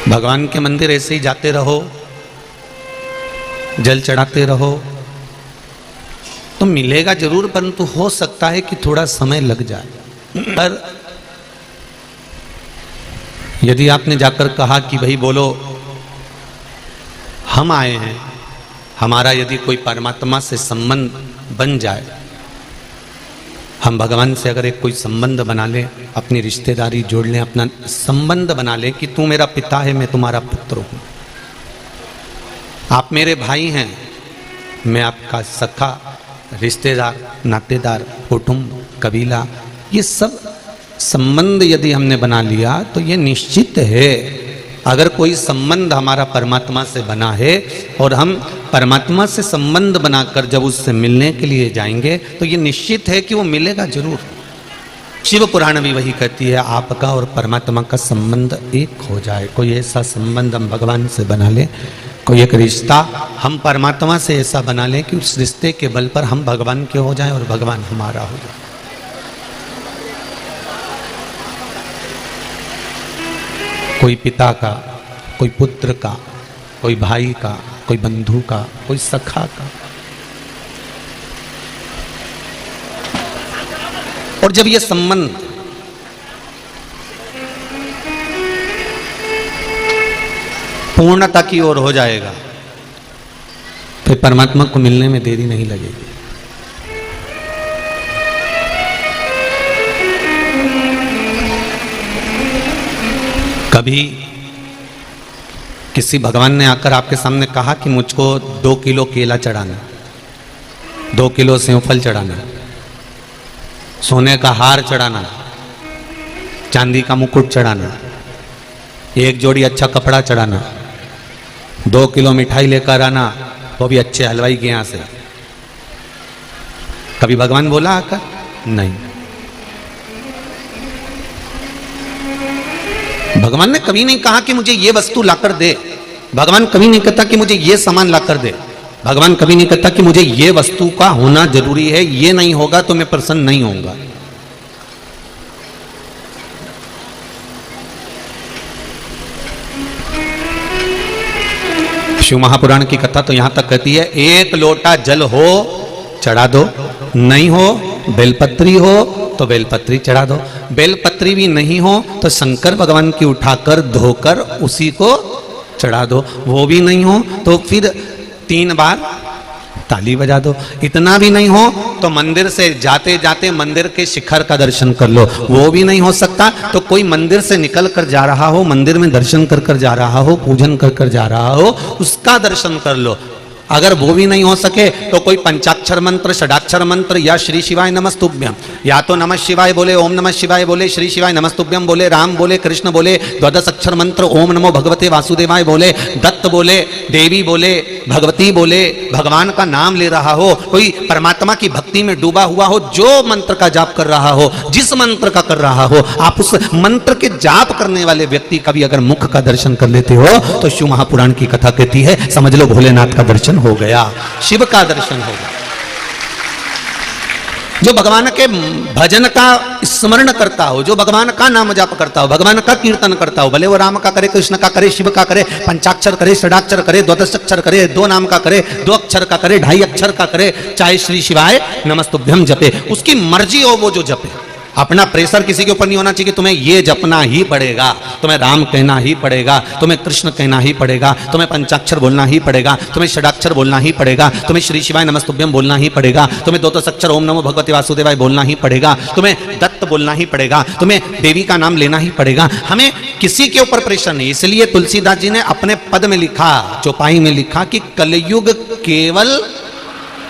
भगवान के मंदिर ऐसे ही जाते रहो, जल चढ़ाते रहो तो मिलेगा जरूर, परंतु हो सकता है कि थोड़ा समय लग जाए। पर यदि आपने जाकर कहा कि भाई बोलो हम आए हैं, हमारा यदि कोई परमात्मा से संबंध बन जाए, हम भगवान से अगर एक कोई संबंध बना लें, अपनी रिश्तेदारी जोड़ लें, अपना संबंध बना लें कि तू मेरा पिता है, मैं तुम्हारा पुत्र हूं, आप मेरे भाई हैं, मैं आपका सखा, रिश्तेदार, नातेदार, कुटुंब, कबीला, ये सब संबंध यदि हमने बना लिया तो ये निश्चित है, अगर कोई संबंध हमारा परमात्मा से बना है और हम परमात्मा से संबंध बनाकर जब उससे मिलने के लिए जाएंगे तो ये निश्चित है कि वो मिलेगा जरूर। शिव पुराण भी वही कहती है, आपका और परमात्मा का संबंध एक हो जाए। कोई ऐसा संबंध हम भगवान से बना लें, कोई एक रिश्ता हम परमात्मा से ऐसा बना लें कि उस रिश्ते के बल पर हम भगवान के हो जाएं और भगवान हमारा हो जाए। कोई पिता का, कोई पुत्र का, कोई भाई का, कोई बंधु का, कोई सखा का। और जब ये संबंध पूर्णता की ओर हो जाएगा तो परमात्मा को मिलने में देरी नहीं लगेगी। कभी किसी भगवान ने आकर आपके सामने कहा कि मुझको 2 किलो केला चढ़ाना, 2 किलो सेवफल चढ़ाना, सोने का हार चढ़ाना, चांदी का मुकुट चढ़ाना, 1 जोड़ी अच्छा कपड़ा चढ़ाना, 2 किलो मिठाई लेकर आना, वो भी अच्छे हलवाई के यहां से। कभी भगवान बोला आकर? नहीं। भगवान ने कभी नहीं कहा कि मुझे ये वस्तु लाकर दे, भगवान कभी नहीं कहता कि मुझे ये सामान लाकर दे, भगवान कभी नहीं कहता कि मुझे ये वस्तु का होना जरूरी है, ये नहीं होगा तो मैं प्रसन्न नहीं होऊंगा। शिव महापुराण की कथा तो यहां तक कहती है, 1 लोटा जल हो चढ़ा दो, नहीं हो बेलपत्री हो तो बेलपत्री चढ़ा दो, बेलपत्री भी नहीं हो तो शंकर भगवान की उठाकर धोकर उसी को चढ़ा दो, वो भी नहीं हो तो फिर 3 बार ताली बजा दो, इतना भी नहीं हो तो मंदिर से जाते जाते मंदिर के शिखर का दर्शन कर लो, वो भी नहीं हो सकता तो कोई मंदिर से निकल कर जा रहा हो, मंदिर में दर्शन कर कर जा रहा हो, पूजन कर कर जा रहा हो, उसका दर्शन कर लो। अगर वो भी नहीं हो सके तो कोई पंचाक्षर मंत्र, षडाक्षर मंत्र या श्री शिवाय नमस्तुभ्यम, या तो नमः शिवाय बोले, ओम नमः शिवाय बोले, श्री शिवाय नमस्तुभ्यम बोले, राम बोले, कृष्ण बोले, 12 अक्षर मंत्र ओम नमो भगवते वासुदेवाय बोले, दत्त बोले, देवी बोले, भगवती बोले, भगवान का नाम ले रहा हो, कोई परमात्मा की भक्ति में डूबा हुआ हो, जो मंत्र का जाप कर रहा हो, जिस मंत्र का कर रहा हो, आप उस मंत्र के जाप करने वाले व्यक्ति का भी अगर मुख का दर्शन कर लेते हो तो शिव महापुराण की कथा कहती है, समझ लो भोलेनाथ का दर्शन हो गया, शिव का दर्शन हो गया। जो भगवान के भजन का स्मरण करता हो, जो भगवान का नाम जाप करता हो, भगवान का कीर्तन करता हो, भले वो राम का करे, कृष्ण का करे, शिव का करे, पंचाक्षर करे, षडाक्षर करे, 12 अक्षर करे, 2 नाम का करे, 2 अक्षर का करे, 2.5 अक्षर का करे, चाहे श्री शिवाय नमस्तुभ्यम जपे, उसकी मर्जी हो वो जो जपे। अपना प्रेशर किसी के ऊपर नहीं होना चाहिए कि तुम्हें ये जपना ही पड़ेगा, तुम्हें राम कहना ही पड़ेगा, तुम्हें कृष्ण कहना ही पड़ेगा, तुम्हें पंचाक्षर बोलना ही पड़ेगा, तुम्हें षडाक्षर बोलना ही पड़ेगा, तुम्हें श्री शिवाय नमस्तुभ्यम बोलना ही पड़ेगा, तुम्हें 2 अक्षर ओम नमो भगवते वासुदेवाय बोलना ही पड़ेगा, तुम्हें दत्त बोलना ही पड़ेगा, तुम्हें देवी का नाम लेना ही पड़ेगा। हमें किसी के ऊपर प्रेशर नहीं। इसलिए तुलसीदास जी ने अपने पद में लिखा, चौपाई में लिखा कि कलयुग केवल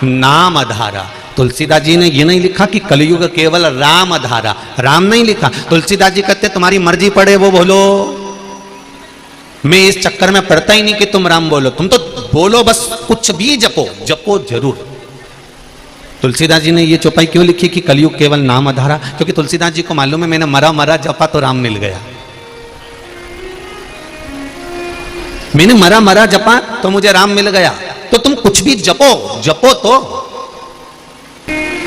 नाम आधारा। तुलसीदास जी ने ये नहीं लिखा कि कलयुग केवल राम आधारा, राम नहीं लिखा। तुलसीदास जी कहते तुम्हारी मर्जी पड़े वो बोलो, मैं इस चक्कर में पड़ता ही नहीं कि तुम राम बोलो, तुम तो बोलो बस, कुछ भी जपो, जपो जरूर। तुलसीदास जी ने ये चौपाई क्यों लिखी कि कलयुग केवल नाम आधारा? क्योंकि तुलसीदास जी को मालूम है मैंने मरा मरा जपा तो राम मिल गया, मैंने मरा मरा जपा तो मुझे राम मिल गया, तो तुम कुछ भी जपो, जपो तो।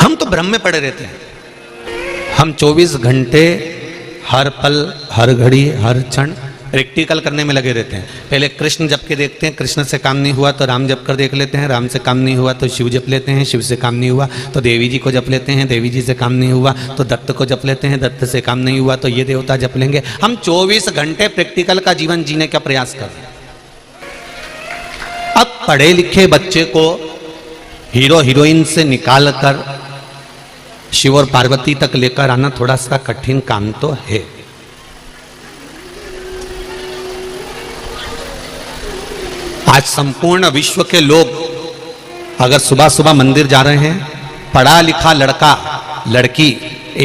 हम तो भ्रम में पड़े रहते हैं, हम 24 घंटे हर पल, हर घड़ी, हर क्षण प्रैक्टिकल करने में लगे रहते हैं। पहले कृष्ण जप के देखते हैं, कृष्ण से काम नहीं हुआ तो राम जप कर देख लेते हैं, राम से काम नहीं हुआ तो शिव जप लेते हैं, शिव से काम नहीं हुआ तो देवी जी को जप लेते हैं, देवी जी से काम नहीं हुआ तो दत्त को जप लेते हैं, दत्त से काम नहीं हुआ तो ये देवता जप लेंगे। हम 24 घंटे प्रैक्टिकल का जीवन जीने का प्रयास कर रहे हैं। अब पढ़े लिखे बच्चे को हीरो हीरोइन से निकाल कर शिव और पार्वती तक लेकर आना थोड़ा सा कठिन काम तो है। आज संपूर्ण विश्व के लोग अगर सुबह सुबह मंदिर जा रहे हैं, पढ़ा लिखा लड़का लड़की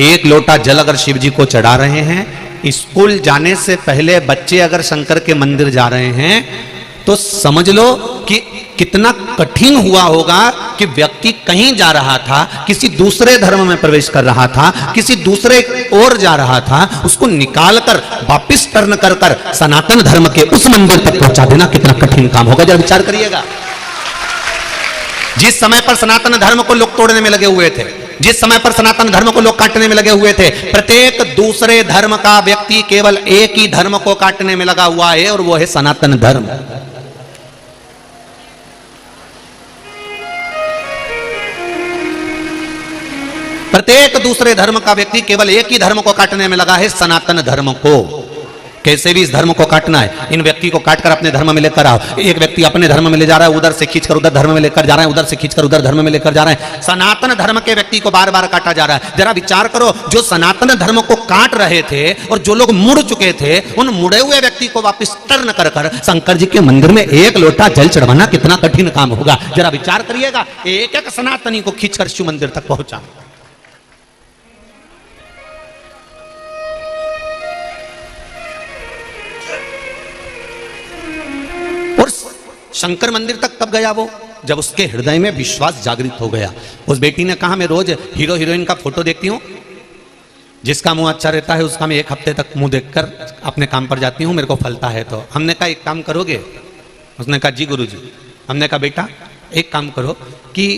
एक लोटा जल अगर शिव जी को चढ़ा रहे हैं, स्कूल जाने से पहले बच्चे अगर शंकर के मंदिर जा रहे हैं, तो समझ लो कि कितना कठिन हुआ होगा कि व्यक्ति कहीं जा रहा था, किसी दूसरे धर्म में प्रवेश कर रहा था, किसी दूसरे ओर जा रहा था, उसको निकाल कर वापिस टर्न कर कर सनातन धर्म के उस मंदिर तक पहुंचा देना कितना कठिन काम होगा, जरा विचार करिएगा। जिस समय पर सनातन धर्म को लोग तोड़ने में लगे हुए थे, जिस समय पर सनातन धर्म को लोग काटने में लगे हुए थे, प्रत्येक दूसरे धर्म का व्यक्ति केवल एक ही धर्म को काटने में लगा हुआ है और वो है सनातन धर्म। प्रत्येक दूसरे धर्म का व्यक्ति केवल एक ही धर्म को काटने में लगा है, सनातन धर्म को। कैसे भी इस धर्म को काटना है, इन व्यक्ति को काटकर अपने धर्म में लेकर आओ। एक व्यक्ति अपने धर्म में ले जा रहा है, उधर से खींचकर उधर धर्म में लेकर जा रहा है, उधर से खींचकर उधर धर्म में लेकर जा रहा है। सनातन धर्म के व्यक्ति को बार बार काटा जा रहा है। जरा विचार करो, जो सनातन धर्म को काट रहे थे और जो लोग मुड़ चुके थे, उन मुड़े हुए व्यक्ति को वापस टर्न कर कर शंकर जी के मंदिर में एक लोटा जल चढ़वाना कितना कठिन काम होगा। जरा विचार करिएगा, एक एक सनातनी को खींचकर शिव मंदिर तक पहुंचा। शंकर मंदिर तक कब गया वो, जब उसके हृदय में विश्वास जागृत हो गया। उस बेटी ने कहा, मैं रोज हीरो हीरोइन का फोटो देखती हूँ, जिसका मुंह अच्छा रहता है उसका मैं एक हफ्ते तक मुंह देखकर अपने काम पर जाती हूँ, मेरे को फलता है। तो हमने कहा एक काम करोगे? उसने कहा जी गुरुजी। हमने कहा बेटा एक काम करो कि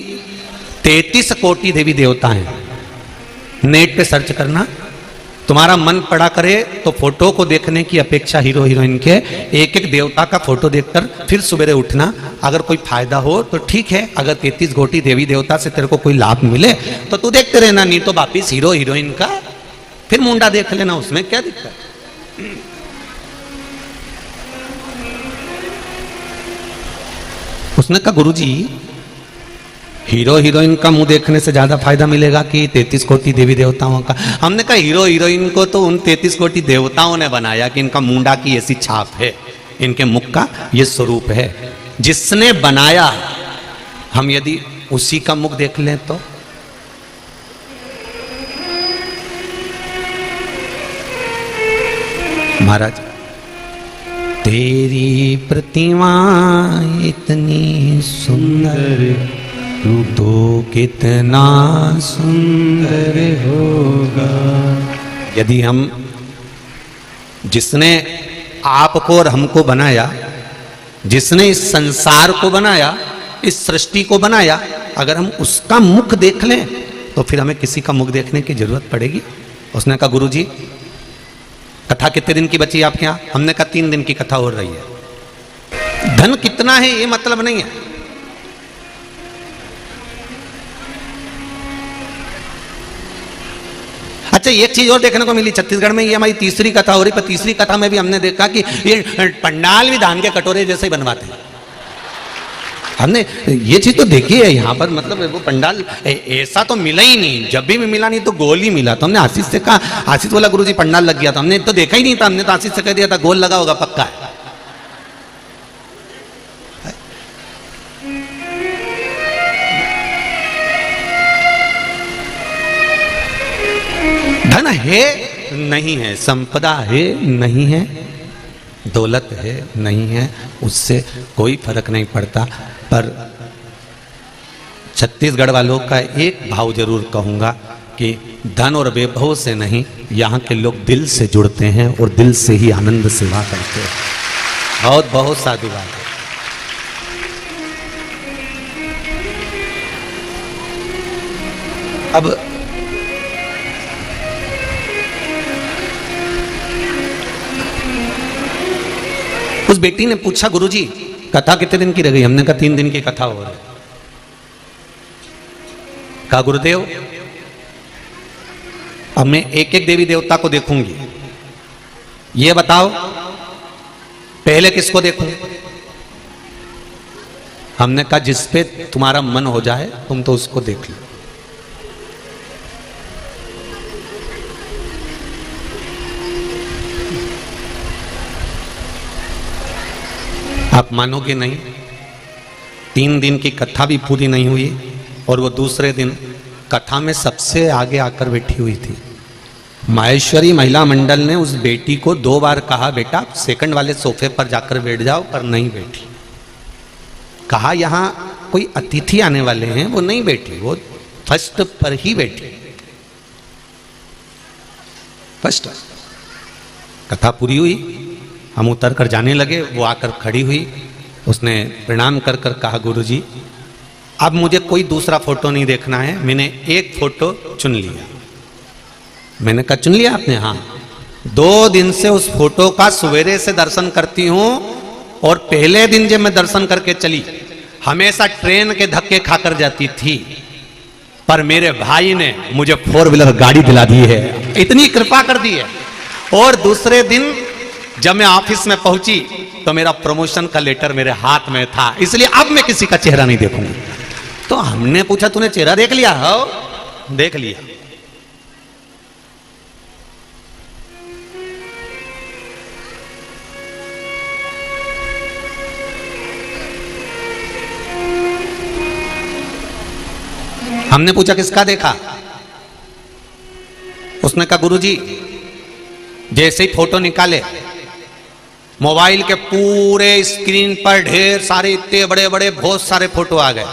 33 कोटि देवी देवता हैं, नेट पे सर्च करना, तुम्हारा मन पड़ा करे तो फोटो को देखने की अपेक्षा हीरो हीरोइन के एक एक देवता का फोटो देखकर फिर सुबह उठना। अगर कोई फायदा हो तो ठीक है, अगर 33 कोटि देवी देवता से तेरे को कोई लाभ मिले तो तू देखते रहना, नहीं तो वापिस हीरो हीरोइन का फिर मुंडा देख लेना, उसमें क्या दिक्कत। उसने कहा गुरुजी हीरो हीरोइन का मुंह देखने से ज्यादा फायदा मिलेगा कि 33 कोटि देवी देवताओं का। हमने कहा हीरो हीरोइन को तो उन 33 कोटि देवताओं ने बनाया कि इनका मुंडा की ऐसी छाप है, इनके मुख का ये स्वरूप है। जिसने बनाया, हम यदि उसी का मुख देख लें तो महाराज तेरी प्रतिमा इतनी सुंदर, तू तो कितना सुंदर होगा। यदि हम, जिसने आपको और हमको बनाया, जिसने इस संसार को बनाया, इस सृष्टि को बनाया, अगर हम उसका मुख देख लें तो फिर हमें किसी का मुख देखने की जरूरत पड़ेगी। उसने कहा गुरुजी कथा कितने दिन की बची आपके यहाँ? हमने कहा 3 दिन की कथा हो रही है। धन कितना है ये मतलब नहीं है, अच्छा एक चीज और देखने को मिली छत्तीसगढ़ में, ये हमारी तीसरी कथा हो रही, पर तीसरी कथा में भी हमने देखा कि ये पंडाल भी धान के कटोरे जैसे ही बनवाते हैं। हमने ये चीज तो देखी है यहाँ पर, मतलब वो पंडाल ऐसा तो मिला ही नहीं, जब भी मिला नहीं तो गोल ही मिला। तो हमने आशीष से कहा, आशीष बोला गुरुजी पंडाल लग गया था। हमने तो देखा ही नहीं था, हमने तो आशीष से कह दिया था गोल लगा होगा पक्का है। धन है नहीं है, संपदा है नहीं है, दौलत है नहीं है, उससे कोई फर्क नहीं पड़ता। पर छत्तीसगढ़ वालों का एक भाव जरूर कहूंगा कि धन और वैभव से नहीं, यहाँ के लोग दिल से जुड़ते हैं और दिल से ही आनंद सेवा करते हैं। बहुत बहुत साधुवाद है। अब उस बेटी ने पूछा, गुरुजी कथा कितने दिन की रह गई? हमने कहा 3 दिन की कथा हो रही। कहा गुरुदेव अब मैं एक एक देवी देवता को देखूंगी, ये बताओ पहले किसको देखूं? हमने कहा जिस पे तुम्हारा मन हो जाए तुम तो उसको देख लो। आप मानोगे नहीं, 3 दिन की कथा भी पूरी नहीं हुई और वो दूसरे दिन कथा में सबसे आगे आकर बैठी हुई थी। माहेश्वरी महिला मंडल ने उस बेटी को 2 बार कहा, बेटा सेकंड वाले सोफे पर जाकर बैठ जाओ, पर नहीं बैठी। कहा यहां कोई अतिथि आने वाले हैं, वो नहीं बैठी, वो फर्स्ट पर ही बैठी। फर्स्ट कथा पूरी हुई, हम उतर कर जाने लगे, वो आकर खड़ी हुई, उसने प्रणाम कर कर कहा गुरुजी अब मुझे कोई दूसरा फोटो नहीं देखना है, मैंने एक फोटो चुन लिया। मैंने कहा चुन लिया आपने? हाँ। 2 दिन से उस फोटो का सवेरे से दर्शन करती हूं और पहले दिन जब मैं दर्शन करके चली हमेशा ट्रेन के धक्के खाकर जाती थी, पर मेरे भाई ने मुझे 4 व्हीलर गाड़ी दिला दी है, इतनी कृपा कर दी है। और दूसरे दिन जब मैं ऑफिस में पहुंची तो मेरा प्रमोशन का लेटर मेरे हाथ में था, इसलिए अब मैं किसी का चेहरा नहीं देखूंगी। तो हमने पूछा तूने चेहरा देख लिया? हो देख लिया। हमने पूछा किसका देखा? उसने कहा गुरुजी जैसे ही फोटो निकाले मोबाइल के पूरे स्क्रीन पर ढेर सारे इतने बड़े बड़े बहुत सारे फोटो आ गए।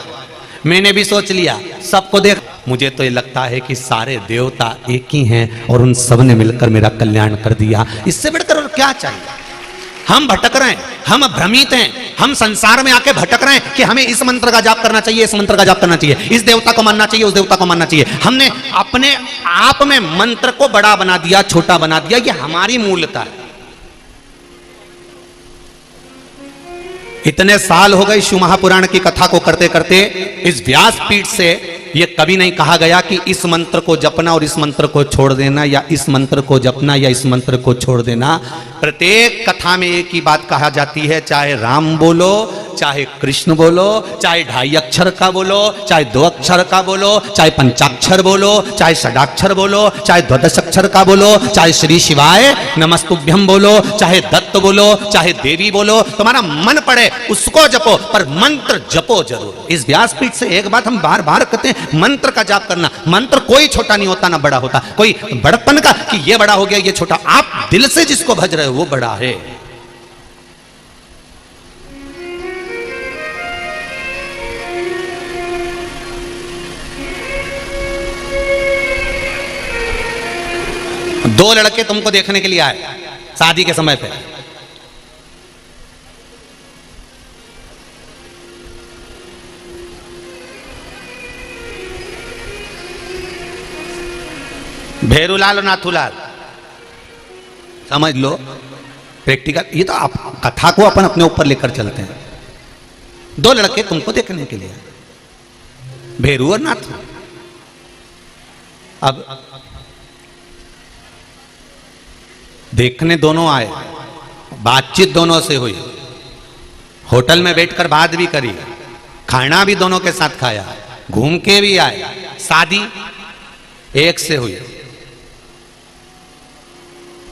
मैंने भी सोच लिया सबको देख, मुझे तो ये लगता है कि सारे देवता एक ही हैं और उन सब ने मिलकर मेरा कल्याण कर दिया, इससे बढ़कर और क्या चाहिए? हम भटक रहे हैं, हम भ्रमित हैं, हम संसार में आके भटक रहे हैं कि हमें इस मंत्र का जाप करना चाहिए, इस मंत्र का जाप करना चाहिए, इस देवता को मानना चाहिए, उस देवता को मानना चाहिए। हमने अपने आप में मंत्र को बड़ा बना दिया, छोटा बना दिया, ये हमारी मूलता है। इतने साल हो गए शिव महापुराण की कथा को करते करते, इस व्यास पीठ से ये कभी नहीं कहा गया कि इस मंत्र को जपना और इस मंत्र को छोड़ देना, या इस मंत्र को जपना या इस मंत्र को छोड़ देना। प्रत्येक कथा में एक ही बात कहा जाती है, चाहे राम बोलो, चाहे कृष्ण बोलो, चाहे 2.5 अक्षर का बोलो, चाहे 2 अक्षर का बोलो, चाहे पंचाक्षर बोलो, चाहे षडाक्षर बोलो, चाहे द्वादश अक्षर का बोलो, चाहे श्री शिवाय नमस्तुभ्यम बोलो, चाहे दत्त बोलो, चाहे देवी बोलो, तुम्हारा मन पड़े उसको जपो, पर मंत्र जपो जरूर। इस व्यासपीठ से एक बात हम बार बार कहते हैं, मंत्र का जाप करना। मंत्र कोई छोटा नहीं होता ना बड़ा होता, कोई बड़प्पन का कि ये बड़ा हो गया ये छोटा। आप दिल से जिसको भज रहे हो वो बड़ा है। दो लड़के तुमको देखने के लिए आए शादी के समय पे। भेरूलाल और नाथूलाल, समझ लो प्रैक्टिकल। ये तो आप कथा को अपन अपने ऊपर लेकर चलते हैं। 2 लड़के तुमको देखने के लिए, भेरू और नाथू। अब देखने दोनों आए, बातचीत दोनों से हुई, होटल में बैठकर बात भी करी, खाना भी दोनों के साथ खाया, घूम के भी आए, शादी एक से हुई।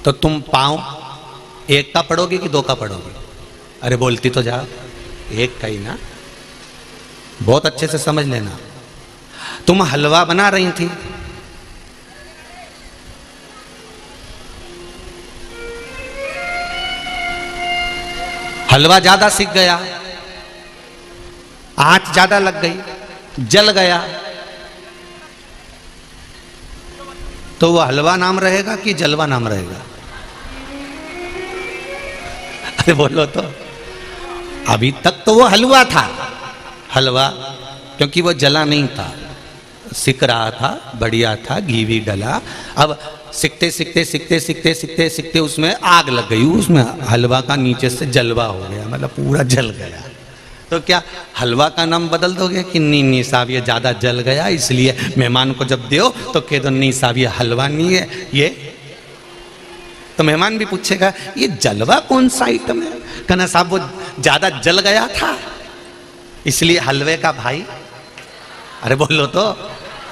तो तुम पांव एक का पढ़ोगे कि 2 का पढ़ोगे? अरे बोलती तो जाओ, एक का ही ना। बहुत अच्छे से समझ लेना। तुम हलवा बना रही थी, हलवा ज्यादा सिक गया, आंच ज्यादा लग गई, जल गया, तो वो हलवा नाम रहेगा कि जलवा नाम रहेगा? अरे बोलो तो। अभी तक तो वो हलवा था, हलवा, क्योंकि वो जला नहीं था, सिक रहा था, बढ़िया था, घी भी डला। अब सीखते सीखते सीखते सीखते सीखते सीखते उसमें आग लग गई, उसमें हलवा का नीचे से जलवा हो गया, मतलब पूरा जल गया। तो क्या हलवा का नाम बदल दोगे कि नहीं साहब ये ज़्यादा जल गया इसलिए मेहमान को जब दो तो कह दो नहीं साहब ये हलवा नहीं है ये। तो मेहमान भी पूछेगा ये जलवा कौन सा आइटम है, कहना साहब वो ज़्यादा जल गया था इसलिए हलवे का भाई। अरे बोलो तो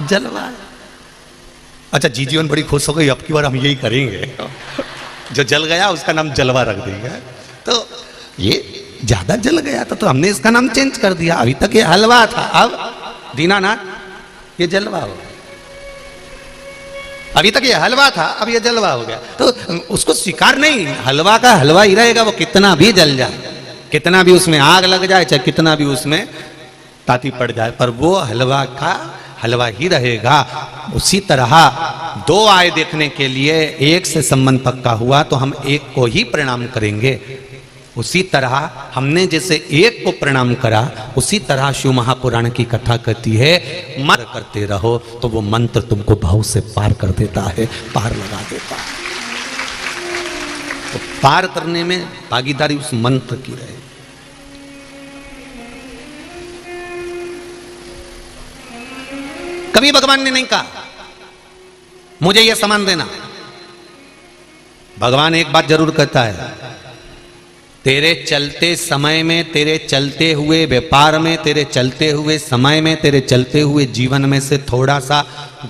जलवा। अच्छा जी जीवन बड़ी खुश हो गई, अब की बार हम यही करेंगे, जो जल गया उसका नाम जलवा रख देंगे। तो ये ज्यादा जल गया था तो हमने इसका नाम चेंज कर दिया, अभी तक ये हलवा था, अब दीनानाथ ये जलवा हो गया। अभी तक ये हलवा था, अब ये जलवा हो गया। तो उसको स्वीकार नहीं, हलवा का हलवा ही रहेगा, वो कितना भी जल जाए, कितना भी उसमें आग लग जाए, चाहे कितना भी उसमें ताती पड़ जाए, पर वो हलवा का हलवा ही रहेगा। उसी तरह दो आए देखने के लिए, एक से संबंध पक्का हुआ तो हम एक को ही प्रणाम करेंगे। उसी तरह हमने जैसे एक को प्रणाम करा, उसी तरह शिव महापुराण की कथा कहती है मंत्र करते रहो तो वो मंत्र तुमको भाव से पार कर देता है, पार लगा देता है। तो पार करने में भागीदारी उस मंत्र की रहे। कभी भगवान ने नहीं कहा मुझे यह सामान देना। भगवान एक बात जरूर कहता है, तेरे चलते समय में, तेरे चलते हुए व्यापार में, तेरे चलते हुए समय में, तेरे चलते हुए जीवन में से थोड़ा सा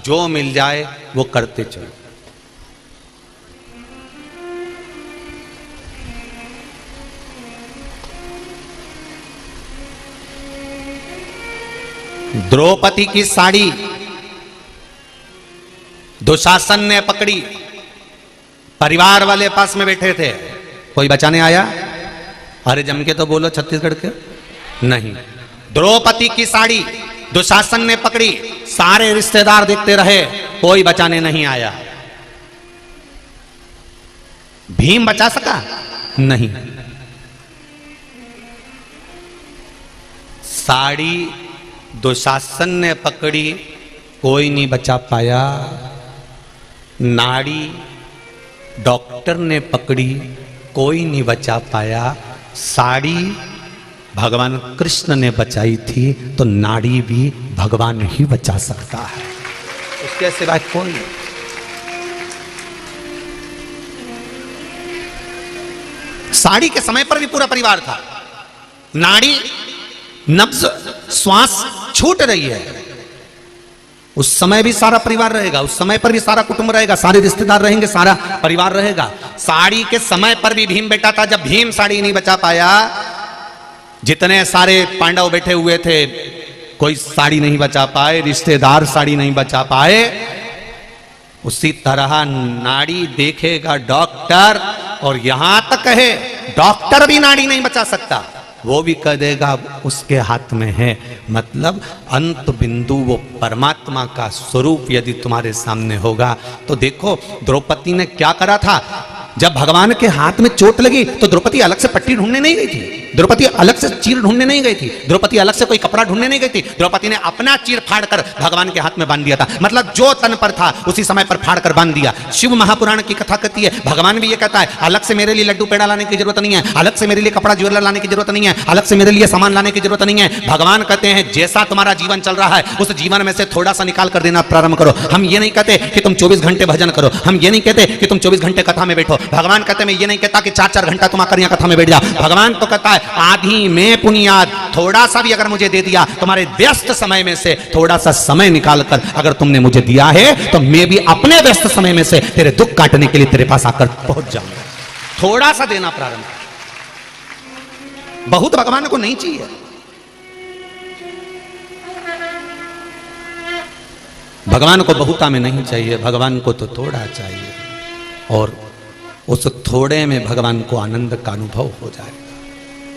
जो मिल जाए वो करते चलो। द्रौपदी की साड़ी दुशासन ने पकड़ी, परिवार वाले पास में बैठे थे, कोई बचाने आया? अरे जम के तो बोलो छत्तीसगढ़ के नहीं। द्रौपदी की साड़ी दुशासन ने पकड़ी, सारे रिश्तेदार देखते रहे, कोई बचाने नहीं आया। भीम बचा सका? नहीं। साड़ी दुशासन ने पकड़ी, कोई नहीं बचा पाया। नाड़ी डॉक्टर ने पकड़ी, कोई नहीं बचा पाया। साड़ी भगवान कृष्ण ने बचाई थी, तो नाड़ी भी भगवान ही बचा सकता है, उसके सिवाय कोई। साड़ी के समय पर भी पूरा परिवार था। नाड़ी नब्ज श्वास छूट रही है, उस समय भी सारा परिवार रहेगा, उस समय पर भी सारा कुटुंब रहेगा, सारे रिश्तेदार रहेंगे, सारा परिवार रहेगा। साड़ी के समय पर भी भीम बैठा था। जब भीम साड़ी नहीं बचा पाया, जितने सारे पांडव बैठे हुए थे कोई साड़ी नहीं बचा पाए, रिश्तेदार साड़ी नहीं बचा पाए। उसी तरह नाड़ी देखेगा डॉक्टर, और यहां तक है डॉक्टर भी नाड़ी नहीं बचा सकता, वो भी कह देगा उसके हाथ में है। मतलब अंत बिंदु वो परमात्मा का स्वरूप यदि तुम्हारे सामने होगा। तो देखो द्रौपदी ने क्या करा था, जब भगवान के हाथ में चोट लगी तो द्रौपदी अलग से पट्टी ढूंढने नहीं गई थी, द्रौपदी अलग से चीर ढूंढने नहीं गई थी, द्रौपदी अलग से कोई कपड़ा ढूंढने नहीं गई थी। द्रौपदी ने अपना चीर फाड़ कर भगवान के हाथ में बांध दिया था। मतलब जो तन पर था उसी समय पर फाड़ कर बांध दिया। शिव महापुराण की कथा कहती है, भगवान भी ये कहता है, अलग से मेरे लिए लड्डू पेड़ा लाने की जरूरत नहीं है, अलग से मेरे लिए कपड़ा ज्वेलर लाने की जरूरत नहीं है, अलग से मेरे लिए सामान लाने की जरूरत नहीं है। भगवान कहते हैं जैसा तुम्हारा जीवन चल रहा है उस जीवन में से थोड़ा सा निकाल कर देना प्रारंभ करो। हम ये नहीं कहते कि तुम 24 घंटे भजन करो, हम ये नहीं कहते कि तुम 24 घंटे कथा में बैठो। भगवान कहते हैं ये नहीं कहता कि 4-4 घंटा तुम आकर यहाँ कथा में बैठ जाओ। भगवान तो कहता है आधी में पुनियाद, थोड़ा सा भी अगर मुझे दे दिया, तुम्हारे व्यस्त समय में से थोड़ा सा समय निकालकर अगर तुमने मुझे दिया है तो मैं भी अपने व्यस्त समय में से तेरे दुख काटने के लिए तेरे पास आकर पहुंच जाऊंगा। थोड़ा सा देना प्रारंभ, बहुत भगवान को नहीं चाहिए। भगवान को बहुता में नहीं चाहिए, भगवान को तो थोड़ा चाहिए, और उस थोड़े में भगवान को आनंद का अनुभव हो जाएगा।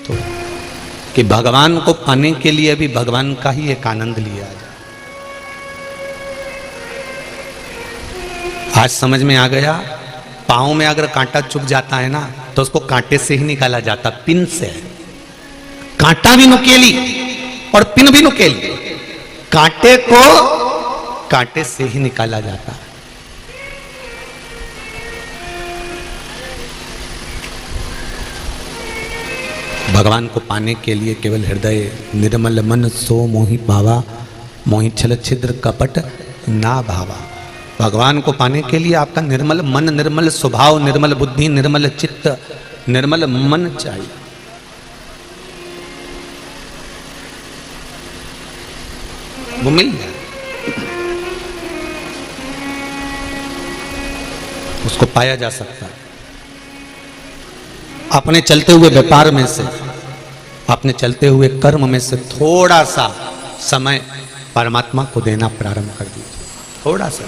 तो कि भगवान को पाने के लिए भी भगवान का ही एक आनंद लिया जाए। आज समझ में आ गया, पांव में अगर कांटा चुभ जाता है ना तो उसको कांटे से ही निकाला जाता, पिन से। कांटा भी नुकेली और पिन भी नुकेली, कांटे को कांटे से ही निकाला जाता। भगवान को पाने के लिए केवल हृदय निर्मल मन सो मोहि पावा, मोहि छल छिद्र कपट ना भावा। भगवान को पाने के लिए आपका निर्मल मन, निर्मल स्वभाव, निर्मल बुद्धि, निर्मल चित्त, निर्मल मन चाहिए। वो मिल जाए, उसको पाया जा सकता है अपने चलते हुए व्यापार में से, अपने चलते हुए कर्म में से थोड़ा सा समय परमात्मा को देना प्रारंभ कर दीजिए, थोड़ा सा।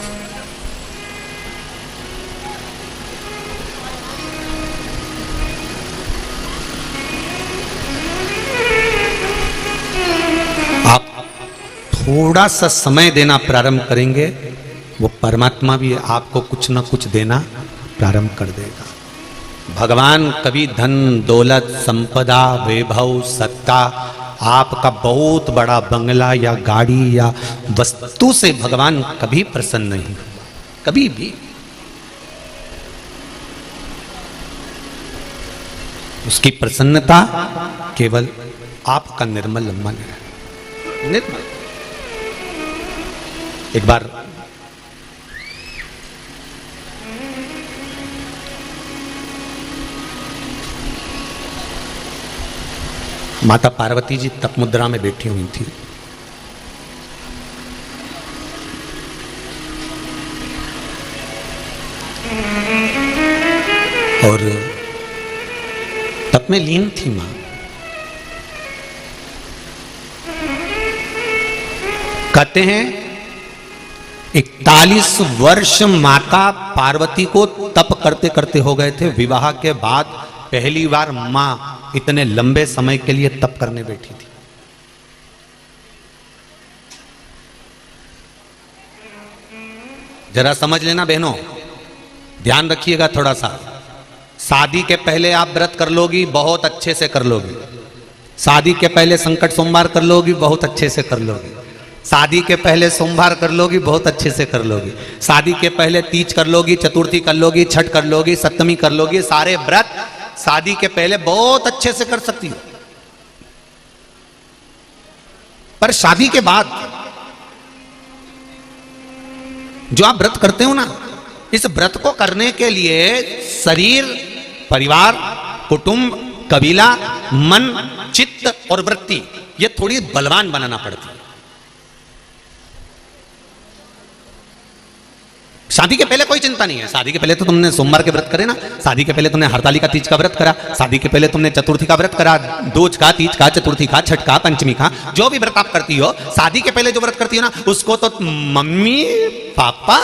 आप थोड़ा सा समय देना प्रारंभ करेंगे, वो परमात्मा भी आपको कुछ ना कुछ देना प्रारंभ कर देगा। भगवान कभी धन दौलत संपदा वैभव सत्ता, आपका बहुत बड़ा बंगला या गाड़ी या वस्तु से भगवान कभी प्रसन्न नहीं, कभी भी। उसकी प्रसन्नता केवल आपका निर्मल मन है, निर्मल। एक बार माता पार्वती जी तप मुद्रा में बैठी हुई थी। और तप में लीन थी मां। कहते हैं 41 वर्ष माता पार्वती को तप करते करते हो गए थे। विवाह के बाद पहली बार मां इतने लंबे समय के लिए तप करने बैठी थी। जरा समझ लेना बहनों, ध्यान रखिएगा थोड़ा सा। शादी के पहले आप व्रत कर लोगी, बहुत अच्छे से कर लोगी। शादी के पहले संकट सोमवार कर लोगी, बहुत अच्छे से कर लोगी। शादी के पहले सोमवार कर लोगी, बहुत अच्छे से कर लोगी। शादी के पहले तीज कर लोगी, चतुर्थी कर लोगी, छठ कर लोगी, सप्तमी कर लोगी। सारे व्रत शादी के पहले बहुत अच्छे से कर सकती हो। पर शादी के बाद जो आप व्रत करते हो ना, इस व्रत को करने के लिए शरीर, परिवार, कुटुंब, कबीला, मन, चित्त और वृत्ति, ये थोड़ी बलवान बनाना पड़ती है। शादी के पहले कोई चिंता नहीं है। शादी के पहले तो तुमने सोमवार के व्रत करे ना, शादी के पहले तुमने हरतालिका तीज का व्रत करा, शादी के पहले तुमने चतुर्थी का व्रत करा, दूज का, तीज का, चतुर्थी का, छठ का, पंचमी का, जो भी व्रत आप करती हो, शादी के पहले जो व्रत करती हो ना, उसको तो मम्मी पापा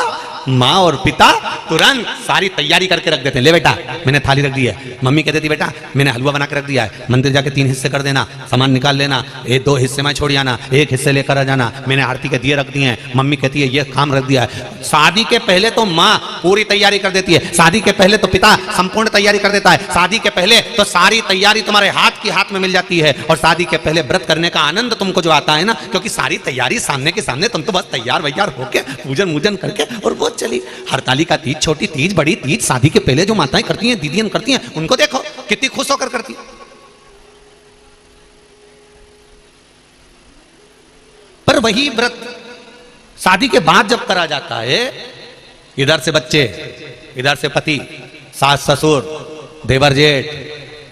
माँ और पिता तुरंत सारी तैयारी करके रख देते हैं। ले बेटा मैंने थाली रख दी है, मम्मी कहती थी बेटा मैंने हलवा बना के रख दिया है, मंदिर जाके 3 हिस्से कर देना, सामान निकाल लेना, ये 2 हिस्से में छोड़ जाना, 1 हिस्से लेकर आ जाना, मैंने आरती के दिए रख दिए हैं, मम्मी कहती है ये काम रख दिया है। शादी के पहले तो माँ पूरी तैयारी कर देती है, शादी के पहले तो पिता संपूर्ण तैयारी कर देता है, शादी के पहले तो सारी तैयारी तुम्हारे हाथ में मिल जाती है। और शादी के पहले व्रत करने का आनंद तुमको जो आता है ना, क्योंकि सारी तैयारी सामने के सामने, तुम तो बस तैयार वैयार होके पूजन मूजन करके और वो चली। हरतालिका तीज, छोटी तीज, बड़ी तीज, शादी के पहले जो माताएं करती हैं, दीदियां करती हैं, उनको देखो कितनी खुश होकर करती हैं। पर वही व्रत शादी के बाद जब करा जाता है, इधर से बच्चे, इधर से पति, सास ससुर, देवर जेठ,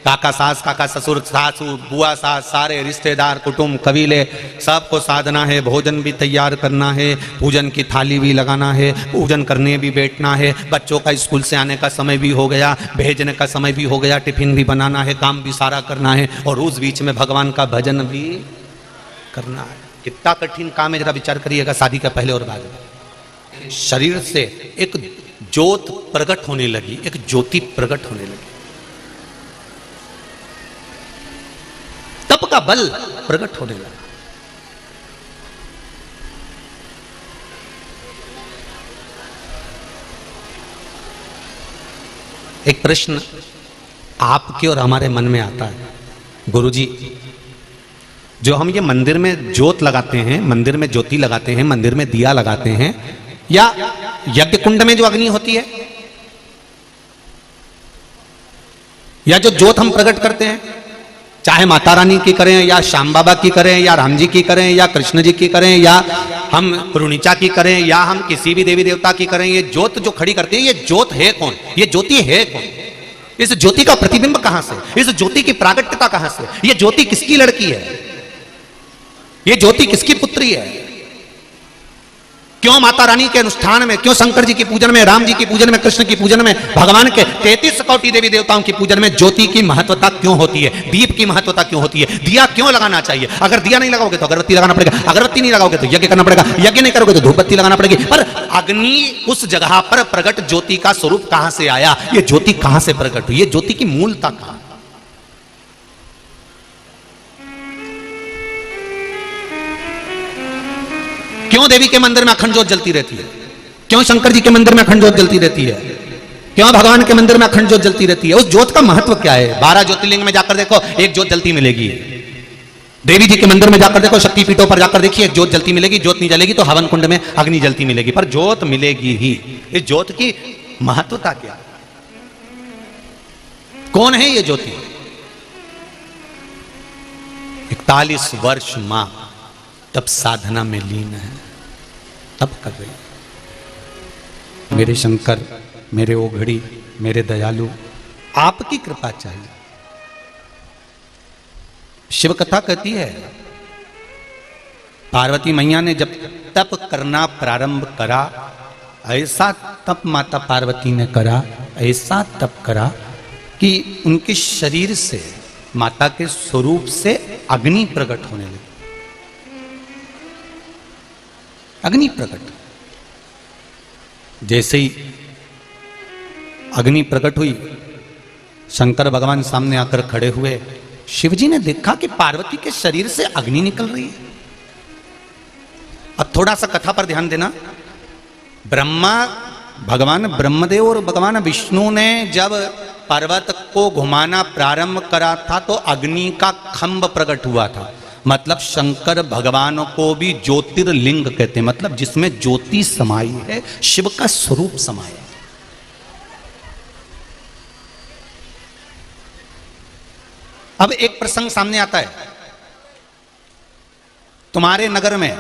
काका सास, काका ससुर, सासू, बुआ सास, सारे रिश्तेदार, कुटुंब, कबीले, सबको साधना है, भोजन भी तैयार करना है, पूजन की थाली भी लगाना है, पूजन करने भी बैठना है, बच्चों का स्कूल से आने का समय भी हो गया, भेजने का समय भी हो गया, टिफिन भी बनाना है, काम भी सारा करना है, और उस बीच में भगवान का भजन भी करना है। कितना कठिन काम है, जरा विचार करिएगा। शादी का पहले और बाद में शरीर से एक ज्योत प्रकट होने लगी, एक ज्योति प्रकट होने लगी, तप का बल प्रकट होने लगा। एक प्रश्न आपके और हमारे मन में आता है, गुरुजी जो हम ये मंदिर में ज्योत लगाते हैं, मंदिर में ज्योति लगाते हैं, मंदिर में दिया लगाते हैं, या यज्ञ कुंड में जो अग्नि होती है, या जो ज्योत हम प्रकट करते हैं, चाहे माता रानी की करें या श्याम बाबा की करें या राम जी की करें या कृष्ण जी की करें या हम रुणिचा की करें या हम किसी भी देवी देवता की करें, ये ज्योत जो खड़ी करते हैं, ये ज्योत है कौन? ये ज्योति है कौन? इस ज्योति का प्रतिबिंब कहां से? इस ज्योति की प्रागट्यता कहां से? ये ज्योति किसकी लड़की है? ये ज्योति किसकी पुत्री है? क्यों माता रानी के अनुष्ठान में, क्यों शंकर जी की पूजन में, राम जी की पूजन में, कृष्ण की पूजन में, भगवान के 33 कोटि देवी देवताओं की पूजन में ज्योति की महत्वता क्यों होती है? दीप की महत्वता क्यों होती है? दिया क्यों लगाना चाहिए? अगर दिया नहीं लगाओगे तो अगरबत्ती लगाना पड़ेगा, अगरबत्ती नहीं लगाओगे तो यज्ञ करना पड़ेगा, यज्ञ नहीं करोगे तो धूप बत्ती लगाना पड़ेगी। पर अग्नि उस जगह पर प्रकट ज्योति का स्वरूप कहां से आया? ये ज्योति कहां से प्रकट हुई? ये ज्योति की मूलता कहां? क्यों देवी के मंदिर में अखंड ज्योत जलती रहती है? क्यों शंकर जी के मंदिर में अखंड ज्योत जलती रहती है? क्यों भगवान के मंदिर में अखंड ज्योत जलती रहती है? उस ज्योत का महत्व क्या है? 12 ज्योतिर्लिंग में जाकर देखो, एक ज्योत जलती मिलेगी। देवी जी के मंदिर में जाकर देखो, शक्तिपीठों पर जाकर देखिए, एक ज्योत जलती मिलेगी। ज्योत नहीं जलेगी तो हवन कुंड में अग्नि जलती मिलेगी, पर ज्योत मिलेगी ही। इस ज्योत की महत्वता क्या? कौन है ये ज्योति? 41 वर्ष मां तब साधना में लीन है, तब कर रही। मेरे शंकर, मेरे ओघड़ी, मेरे दयालु, आपकी कृपा चाहिए। शिव कथा कहती है, पार्वती मैया ने जब तप करना प्रारंभ करा, ऐसा तप माता पार्वती ने करा, ऐसा तप करा कि उनके शरीर से, माता के स्वरूप से अग्नि प्रकट होने लगी। अग्नि प्रकट। जैसे ही अग्नि प्रकट हुई, शंकर भगवान सामने आकर खड़े हुए। शिवजी ने देखा कि पार्वती के शरीर से अग्नि निकल रही है। अब थोड़ा सा कथा पर ध्यान देना। ब्रह्मा, भगवान ब्रह्मदेव और भगवान विष्णु ने जब पर्वत को घुमाना प्रारंभ करा था तो अग्नि का खंभ प्रकट हुआ था। मतलब शंकर भगवान को भी ज्योतिर्लिंग कहते हैं, मतलब जिसमें ज्योति समाई है, शिव का स्वरूप समाया। अब एक प्रसंग सामने आता है। तुम्हारे नगर में,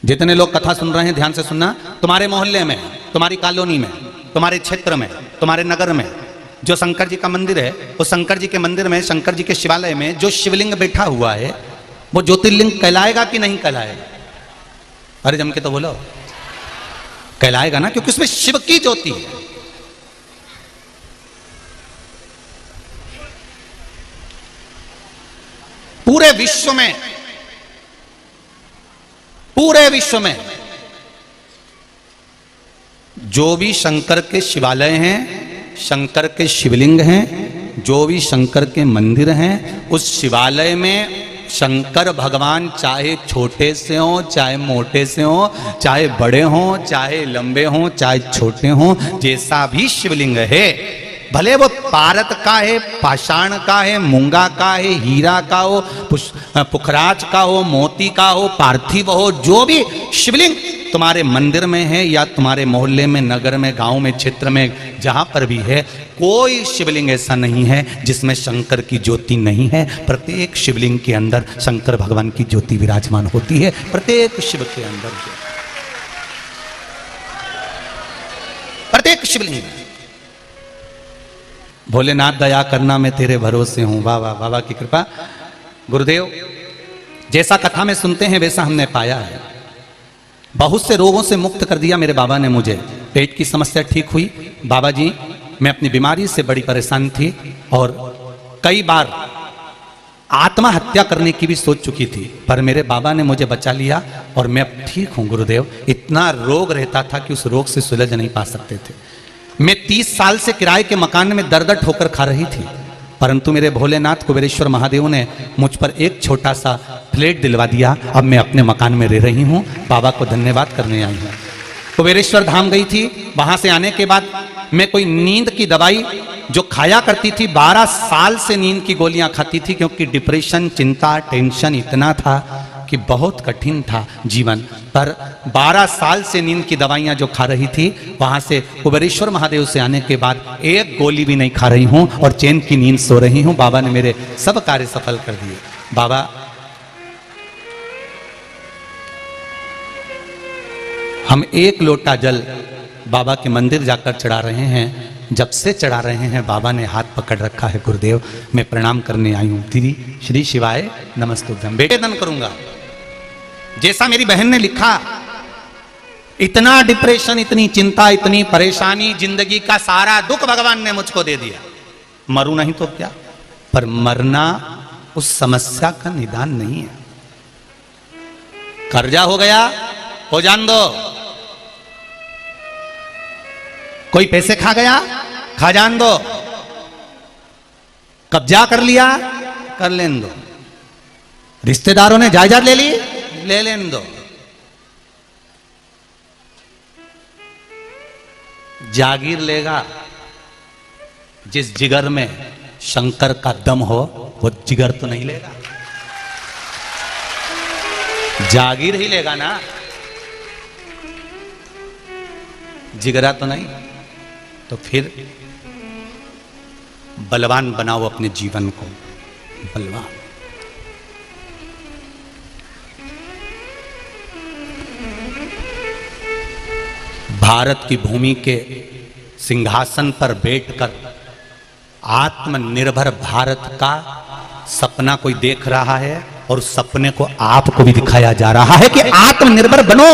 जितने लोग कथा सुन रहे हैं ध्यान से सुनना, तुम्हारे मोहल्ले में, तुम्हारी कॉलोनी में, तुम्हारे क्षेत्र में, तुम्हारे नगर में जो शंकर जी का मंदिर है, उस शंकर जी के मंदिर में, शंकर जी के शिवालय में जो शिवलिंग बैठा हुआ है, वो ज्योतिर्लिंग कहलाएगा कि नहीं कहलाएगा? अरे जम के तो बोलो, कहलाएगा ना, क्योंकि उसमें शिव की ज्योति है। पूरे विश्व में, पूरे विश्व में जो भी शंकर के शिवालय हैं, शंकर के शिवलिंग हैं, जो भी शंकर के मंदिर हैं, उस शिवालय में शंकर भगवान चाहे छोटे से हो, चाहे मोटे से हो, चाहे बड़े हो, चाहे लंबे हो, चाहे छोटे हो, जैसा भी शिवलिंग है, भले वो पारत का है, पाषाण का है, मूंगा का है, हीरा का हो, पुखराज का हो, मोती का हो, पार्थिव हो, जो भी शिवलिंग तुम्हारे मंदिर में है या तुम्हारे मोहल्ले में, नगर में, गांव में, क्षेत्र में, जहां पर भी है, कोई शिवलिंग ऐसा नहीं है जिसमें शंकर की ज्योति नहीं है। प्रत्येक शिवलिंग के अंदर शंकर भगवान की ज्योति विराजमान होती है, प्रत्येक शिव के अंदर, प्रत्येक शिवलिंग। भोलेनाथ दया करना, मैं तेरे भरोसे हूं। वाह वाह, बाबा की कृपा। गुरुदेव, जैसा कथा में सुनते हैं वैसा हमने पाया है। बहुत से रोगों से मुक्त कर दिया मेरे बाबा ने मुझे। पेट की समस्या ठीक हुई। बाबा जी, मैं अपनी बीमारी से बड़ी परेशान थी और कई बार आत्महत्या करने की भी सोच चुकी थी, पर मेरे बाबा ने मुझे बचा लिया और मैं अब ठीक हूं। गुरुदेव, इतना रोग रहता था कि उस रोग से सुलझ नहीं पा सकते थे। मैं 30 साल से किराए के मकान में दर दर ठोकर खा रही थी, परंतु मेरे भोलेनाथ कुबेरेश्वर महादेव ने मुझ पर एक छोटा सा फ्लैट दिलवा दिया। अब मैं अपने मकान में रह रही हूँ। बाबा को धन्यवाद करने आई हूँ। कुबेरेश्वर धाम गई थी, वहां से आने के बाद मैं कोई नींद की दवाई जो खाया करती थी, 12 साल से नींद की गोलियां खाती थी, क्योंकि डिप्रेशन, चिंता, टेंशन इतना था कि कि बहुत कठिन था जीवन, पर 12 साल से नींद की दवाइयां जो खा रही थी, वहां से कुबेरेश्वर महादेव से आने के बाद एक गोली भी नहीं खा रही हूं और चैन की नींद सो रही हूं। बाबा ने मेरे सब कार्य सफल कर दिए। बाबा हम 1 लोटा जल बाबा के मंदिर जाकर चढ़ा रहे हैं। जब से चढ़ा रहे हैं बाबा ने हाथ पकड़ रखा है। गुरुदेव मैं प्रणाम करने आई हूं। दीदी श्री शिवाय नमस्तुभ्यम। बेटे दन करूंगा जैसा मेरी बहन ने लिखा। इतना डिप्रेशन, इतनी चिंता, इतनी परेशानी, जिंदगी का सारा दुख भगवान ने मुझको दे दिया। मरूं नहीं तो क्या, पर मरना उस समस्या का निदान नहीं है। कर्जा हो गया, हो जान दो। कोई पैसे खा गया, खा जान दो। कब्जा कर लिया, कर लेन दो। रिश्तेदारों ने जायदाद ले ली, ले लेन दो। जागीर लेगा जिस जिगर में शंकर का दम हो, वो जिगर तो नहीं लेगा, जागीर ही लेगा ना, जिगरा तो नहीं। तो फिर बलवान बनाओ अपने जीवन को, बलवान। भारत की भूमि के सिंहासन पर बैठकर आत्मनिर्भर भारत का सपना कोई देख रहा है और सपने को आपको भी दिखाया जा रहा है कि आत्मनिर्भर बनो।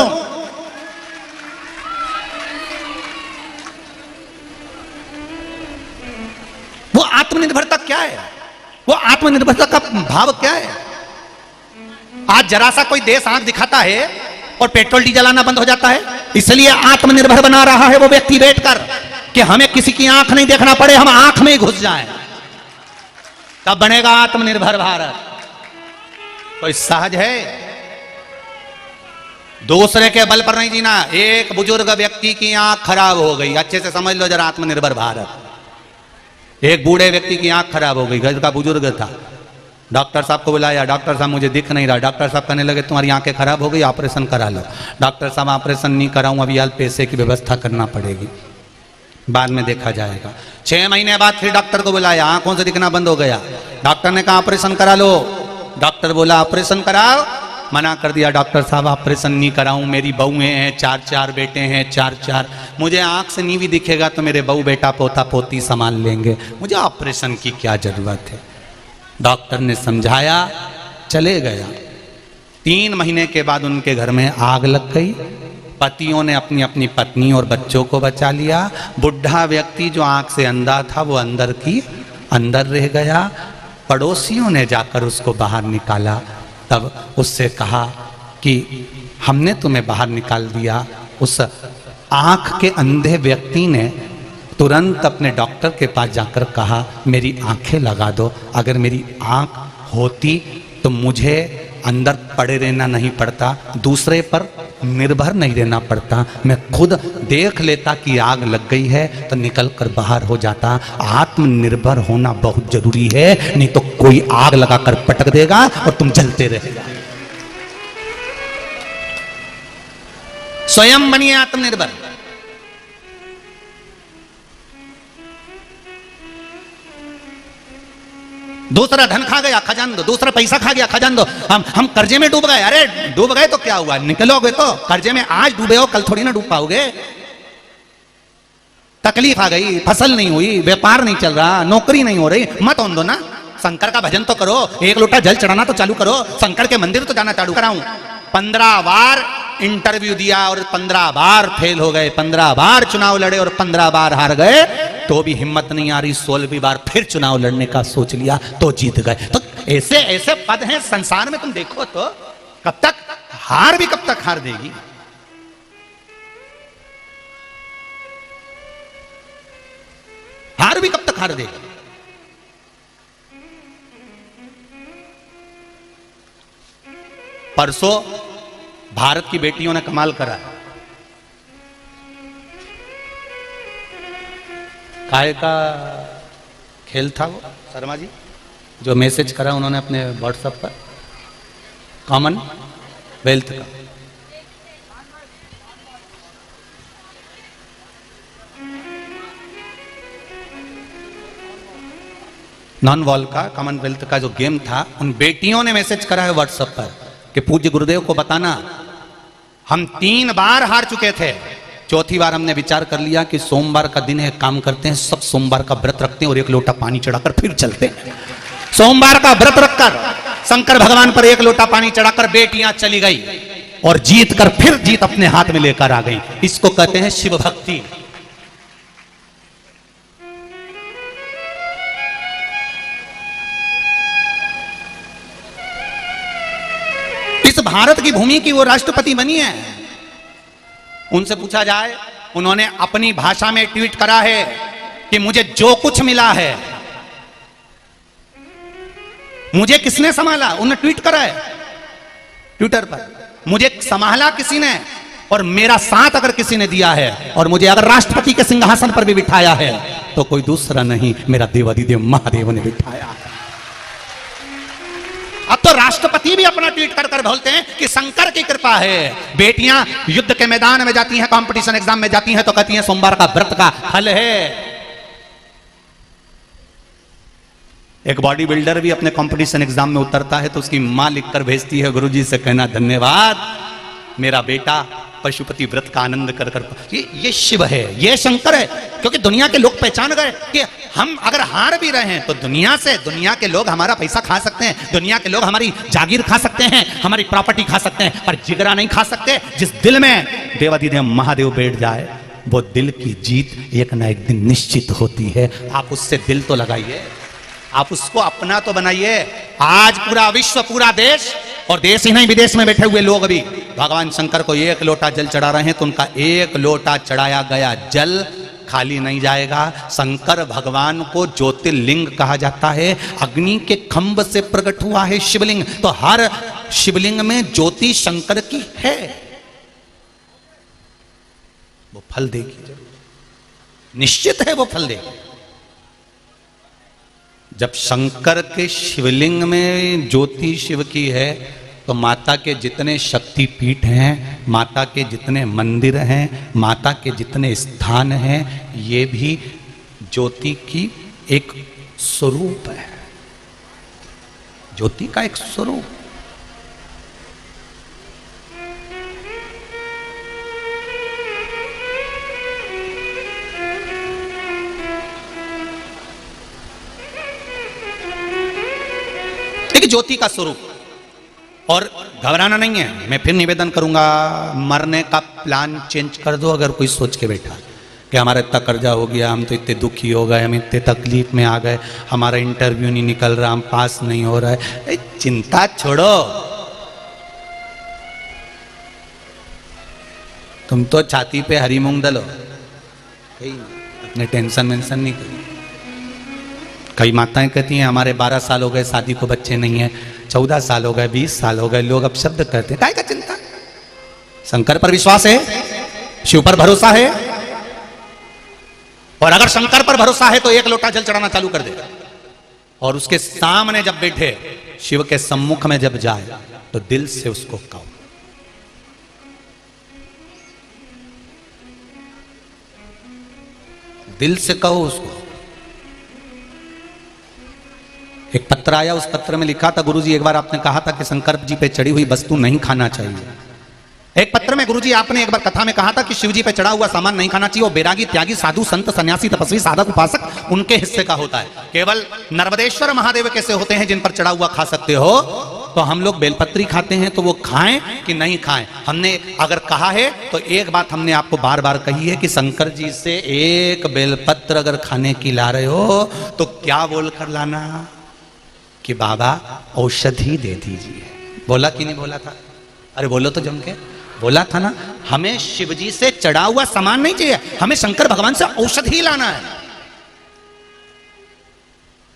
वो आत्मनिर्भरता क्या है? वो आत्मनिर्भरता का भाव क्या है? आज जरा सा कोई देश आंख दिखाता है और पेट्रोल डीजल आना बंद हो जाता है, इसलिए आत्मनिर्भर बना रहा है वो व्यक्ति बैठकर कि हमें किसी की आंख नहीं देखना पड़े, हम आंख में ही घुस जाएं। तब बनेगा आत्मनिर्भर भारत। कोई सहज है? दूसरे के बल पर नहीं जीना। एक बुजुर्ग व्यक्ति की आंख खराब हो गई, अच्छे से समझ लो जरा आत्मनिर्भर भारत। एक बूढ़े व्यक्ति की आंख खराब हो गई, घर का बुजुर्ग था। डॉक्टर साहब को बुलाया, डॉक्टर साहब मुझे दिख नहीं रहा। डॉक्टर साहब कहने लगे तुम्हारी आंखें खराब हो गई, ऑपरेशन करा लो। डॉक्टर साहब ऑपरेशन नहीं कराऊं, अभी यार पैसे की व्यवस्था करना पड़ेगी, बाद में देखा जाएगा। 6 महीने बाद फिर डॉक्टर को बुलाया, आंखों से दिखना बंद हो गया। डॉक्टर ने कहा ऑपरेशन करा लो। डॉक्टर बोला ऑपरेशन कराओ, मना कर दिया। डॉक्टर साहब ऑपरेशन नहीं कराऊं, मेरी बहुएं हैं, 4 बेटे हैं, 4, मुझे आंख से नहीं भी दिखेगा तो मेरे बहू बेटा पोता पोती संभाल लेंगे, मुझे ऑपरेशन की क्या जरूरत है। डॉक्टर ने समझाया, चले गया। 3 महीने के बाद उनके घर में आग लग गई। पतियों ने अपनी अपनी पत्नी और बच्चों को बचा लिया। बुढ़ा व्यक्ति जो आंख से अंधा था वो अंदर रह गया। पड़ोसियों ने जाकर उसको बाहर निकाला। तब उससे कहा कि हमने तुम्हें बाहर निकाल दिया। उस आंख के अंधे व्यक्ति ने तुरंत अपने डॉक्टर के पास जाकर कहा मेरी आंखें लगा दो। अगर मेरी आंख होती तो मुझे अंदर पड़े रहना नहीं पड़ता, दूसरे पर निर्भर नहीं रहना पड़ता, मैं खुद देख लेता कि आग लग गई है तो निकल कर बाहर हो जाता। आत्मनिर्भर होना बहुत जरूरी है, नहीं तो कोई आग लगाकर पटक देगा और तुम जलते रहेगा। स्वयं बनिए आत्मनिर्भर। दूसरा धन खा गया, खजान दो। दूसरा पैसा खा गया, खजान दो। हम कर्जे में डूब गए। अरे डूब गए तो क्या हुआ, निकलोगे तो। कर्जे में आज डूबे हो, कल थोड़ी ना डूब पाओगे। तकलीफ आ गई, फसल नहीं हुई, व्यापार नहीं चल रहा, नौकरी नहीं हो रही, मत होने दो ना। शंकर का भजन तो करो, 1 लोटा जल चढ़ाना तो चालू करो, शंकर के मंदिर तो जाना चालू कराऊं। 15 बार इंटरव्यू दिया और 15 बार फेल हो गए। 15 बार चुनाव लड़े और 15 बार हार गए, तो भी हिम्मत नहीं आ रही। 16वीं बार फिर चुनाव लड़ने का सोच लिया तो जीत गए। तो ऐसे ऐसे पद हैं संसार में, तुम देखो तो कब तक हार भी कब तक हार देगी। हार भी कब तक हार देगी। परसों भारत की बेटियों ने कमाल करा। काय का खेल था वो, शर्मा जी जो मैसेज करा उन्होंने अपने व्हाट्सएप पर, कॉमन वेल्थ का। नॉन वॉल का कॉमनवेल्थ का जो गेम था, उन बेटियों ने मैसेज करा है व्हाट्सएप पर कि पूज्य गुरुदेव को बताना हम 3 बार हार चुके थे, चौथी बार हमने विचार कर लिया कि सोमवार का दिन है, काम करते हैं, सब सोमवार का व्रत रखते हैं और 1 लोटा पानी चढ़ाकर फिर चलते हैं। सोमवार का व्रत रखकर शंकर भगवान पर 1 लोटा पानी चढ़ाकर बेटियां चली गई और जीत कर फिर जीत अपने हाथ में लेकर आ गई। इसको कहते हैं शिव भक्ति। इस भारत की भूमि की वो राष्ट्रपति बनी है। उनसे पूछा जाए, उन्होंने अपनी भाषा में ट्वीट करा है कि मुझे जो कुछ मिला है, मुझे किसने संभाला, उन्होंने ट्वीट करा है ट्विटर पर, मुझे संभाला किसी ने और मेरा साथ अगर किसी ने दिया है और मुझे अगर राष्ट्रपति के सिंहासन पर भी बिठाया है तो कोई दूसरा नहीं, मेरा देवाधिदेव महादेव ने बिठाया है। अब तो राष्ट्रपति भी अपना ट्वीट कर कर बोलते हैं कि शंकर की कृपा है। बेटियां युद्ध के मैदान में जाती हैं, कंपटीशन एग्जाम में जाती हैं तो कहती हैं सोमवार का व्रत का फल है। एक बॉडी बिल्डर भी अपने कंपटीशन एग्जाम में उतरता है तो उसकी मां लिखकर भेजती है, गुरुजी से कहना धन्यवाद, मेरा बेटा पशुपति व्रत का आनंद कर कर। ये शिव है, ये शंकर है। क्योंकि दुनिया के लोग पहचान गए कि हम अगर हार भी रहे हैं तो दुनिया के लोग हमारा पैसा खा सकते हैं, दुनिया के लोग हमारी जागीर खा सकते हैं, हमारी प्रॉपर्टी खा सकते हैं, पर जिगरा नहीं खा सकते। जिस दिल में देवाधिदेव महादेव बैठ जाए वो दिल की जीत एक ना एक दिन निश्चित होती है। आप उससे दिल तो लगाइए, आप उसको अपना तो बनाइए। आज पूरा विश्व, पूरा देश, और देश ही नहीं विदेश में बैठे हुए लोग भी भगवान शंकर को 1 लोटा जल चढ़ा रहे हैं तो उनका 1 लोटा चढ़ाया गया जल खाली नहीं जाएगा। शंकर भगवान को ज्योतिर्लिंग कहा जाता है। अग्नि के खंभ से प्रकट हुआ है शिवलिंग, तो हर शिवलिंग में ज्योति शंकर की है, वो फल देगी, निश्चित है वो फल देगी। जब शंकर के शिवलिंग में ज्योति शिव की है तो माता के जितने शक्तिपीठ हैं, माता के जितने मंदिर हैं, माता के जितने स्थान हैं, ये भी ज्योति की एक स्वरूप है, ज्योति का एक स्वरूप। ज्योति का स्वरूप। और घबराना नहीं है, मैं फिर निवेदन करूंगा, मरने का प्लान चेंज कर दो। अगर कोई सोच के बैठा कि हमारा इतना कर्जा हो गया, हम तो इतने दुखी हो गए, हम इतने तकलीफ में आ गए, हमारा इंटरव्यू नहीं निकल रहा, हम पास नहीं हो रहा है, चिंता छोड़ो। तुम तो छाती पे हरी मूंग दलो, अपने टेंशन वेंशन नहीं करो। कई माताएं कहती हैं हमारे 12 साल हो गए शादी को, बच्चे नहीं है, 14 साल हो गए, 20 साल हो गए, लोग अब शब्द कहते हैं, काय का चिंता। शंकर पर विश्वास है, शिव पर भरोसा है, और अगर शंकर पर भरोसा है तो 1 लोटा जल चढ़ाना चालू कर दे, और उसके सामने जब बैठे, शिव के सम्मुख में जब जाए तो दिल से उसको कहो, दिल से कहो उसको। एक पत्र आया, उस पत्र में लिखा था, गुरुजी एक बार आपने कहा था कि शंकर जी पे चढ़ी हुई वस्तु नहीं खाना चाहिए। एक पत्र में गुरुजी आपने एक बार कथा में कहा था कि शिव जी पे चढ़ा हुआ सामान नहीं खाना चाहिए, वो बैरागी, त्यागी, साधु, संत, सन्यासी, तपस्वी, साधक, उपासक, उनके हिस्से का होता है। केवल नर्मदेश्वर महादेव कैसे होते हैं जिन पर चढ़ा हुआ खा सकते हो, तो हम लोग बेलपत्री खाते हैं तो वो खाएं कि नहीं खाएं। हमने अगर कहा है तो एक बात हमने आपको बार बार कही है कि शंकर जी से 1 बेलपत्र अगर खाने की ला रहे हो तो क्या बोलकर लाना कि बाबा औषधि दे दीजिए। बोला कि नहीं बोला था? अरे बोलो तो जम के, बोला था ना। हमें शिवजी से चढ़ा हुआ सामान नहीं चाहिए, हमें शंकर भगवान से औषधि लाना है।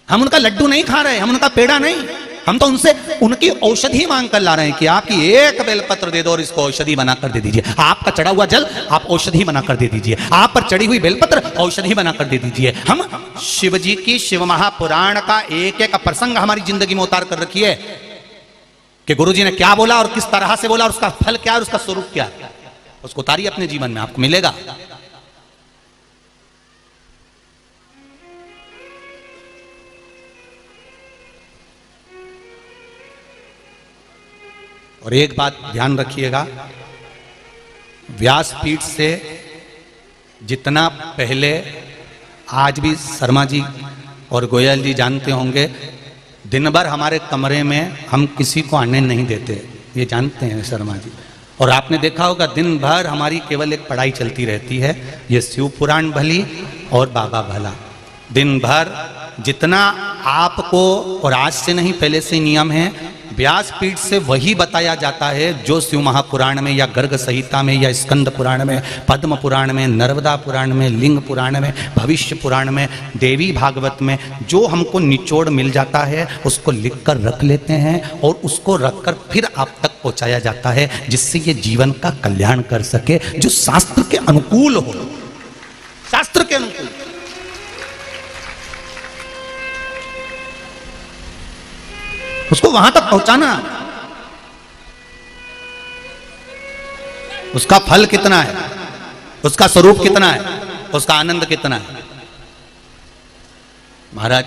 हम उनका लड्डू नहीं खा रहे, हम उनका पेड़ा नहीं, हम तो उनसे उनकी औषधि मांग कर ला रहे हैं कि आपकी 1 बेलपत्र दे दो और इसको औषधि बनाकर दे दीजिए। आपका चढ़ा हुआ जल आप औषधि बनाकर दे दीजिए, आप पर चढ़ी हुई बेलपत्र औषधि बनाकर दे दीजिए। हम शिव जी की शिव महापुराण का एक एक प्रसंग हमारी जिंदगी में उतार कर रखिए। कि गुरुजी ने क्या बोला और किस तरह से बोला और उसका फल क्या है और उसका स्वरूप क्या है, उसको उतारिए अपने जीवन में, आपको मिलेगा। और एक बात ध्यान रखिएगा, व्यासपीठ से जितना पहले, आज भी शर्मा जी और गोयल जी जानते होंगे, दिन भर हमारे कमरे में हम किसी को आने नहीं देते, ये जानते हैं शर्मा जी। और आपने देखा होगा दिन भर हमारी केवल एक पढ़ाई चलती रहती है, ये शिव पुराण भली और बाबा भला। दिन भर जितना आपको, और आज से नहीं पहले से नियम है, व्यासपीठ से वही बताया जाता है जो शिव महापुराण में या गर्ग संहिता में या स्कंद पुराण में, पद्म पुराण में, नर्मदा पुराण में, लिंग पुराण में, भविष्य पुराण में, देवी भागवत में जो हमको निचोड़ मिल जाता है उसको लिख कर रख लेते हैं और उसको रखकर फिर आप तक पहुंचाया जाता है, जिससे ये जीवन का कल्याण कर सके, जो शास्त्र के अनुकूल हो, शास्त्र के अनुकूल। उसको वहां तक पहुंचाना। उसका फल कितना है, उसका स्वरूप कितना है, उसका आनंद कितना है। महाराज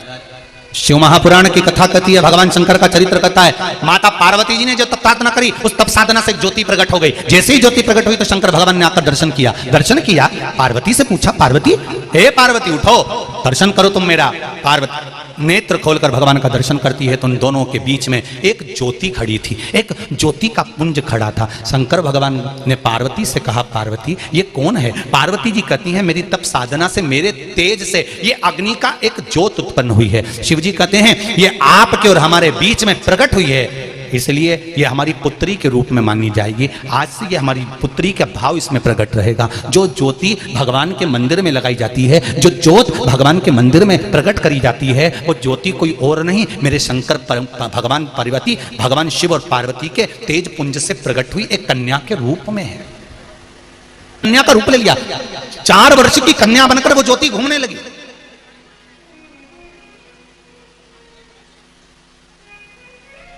शिव महापुराण की कथा कहती है, भगवान शंकर का चरित्र कहता है, माता पार्वती जी ने जो तप साधना करी उस तप साधना से ज्योति प्रकट हो गई। जैसे ही ज्योति प्रकट हुई तो शंकर भगवान ने आकर दर्शन किया। दर्शन किया, पार्वती से पूछा, पार्वती, हे पार्वती उठो, दर्शन करो तुम मेरा। पार्वती नेत्र खोलकर भगवान का दर्शन करती है तो उन दोनों के बीच में एक ज्योति खड़ी थी, एक ज्योति का पुंज खड़ा था। शंकर भगवान ने पार्वती से कहा, पार्वती ये कौन है? पार्वती जी कहती हैं, मेरी तप साधना से, मेरे तेज से ये अग्नि का एक ज्योत उत्पन्न हुई है। शिव जी कहते हैं ये आपके और हमारे बीच में प्रकट हुई है, इसलिए ये हमारी पुत्री के रूप में मानी जाएगी। आज से ये हमारी पुत्री का भाव इसमें प्रकट रहेगा। जो ज्योति भगवान के मंदिर में लगाई जाती है, जो ज्योत भगवान के मंदिर में प्रकट करी जाती है, वो ज्योति कोई और नहीं, मेरे शंकर भगवान पार्वती, भगवान शिव और पार्वती के तेज पुंज से प्रकट हुई एक कन्या के रूप में है। कन्या का रूप ले लिया, 4 वर्ष की कन्या बनकर वो ज्योति घूमने लगी।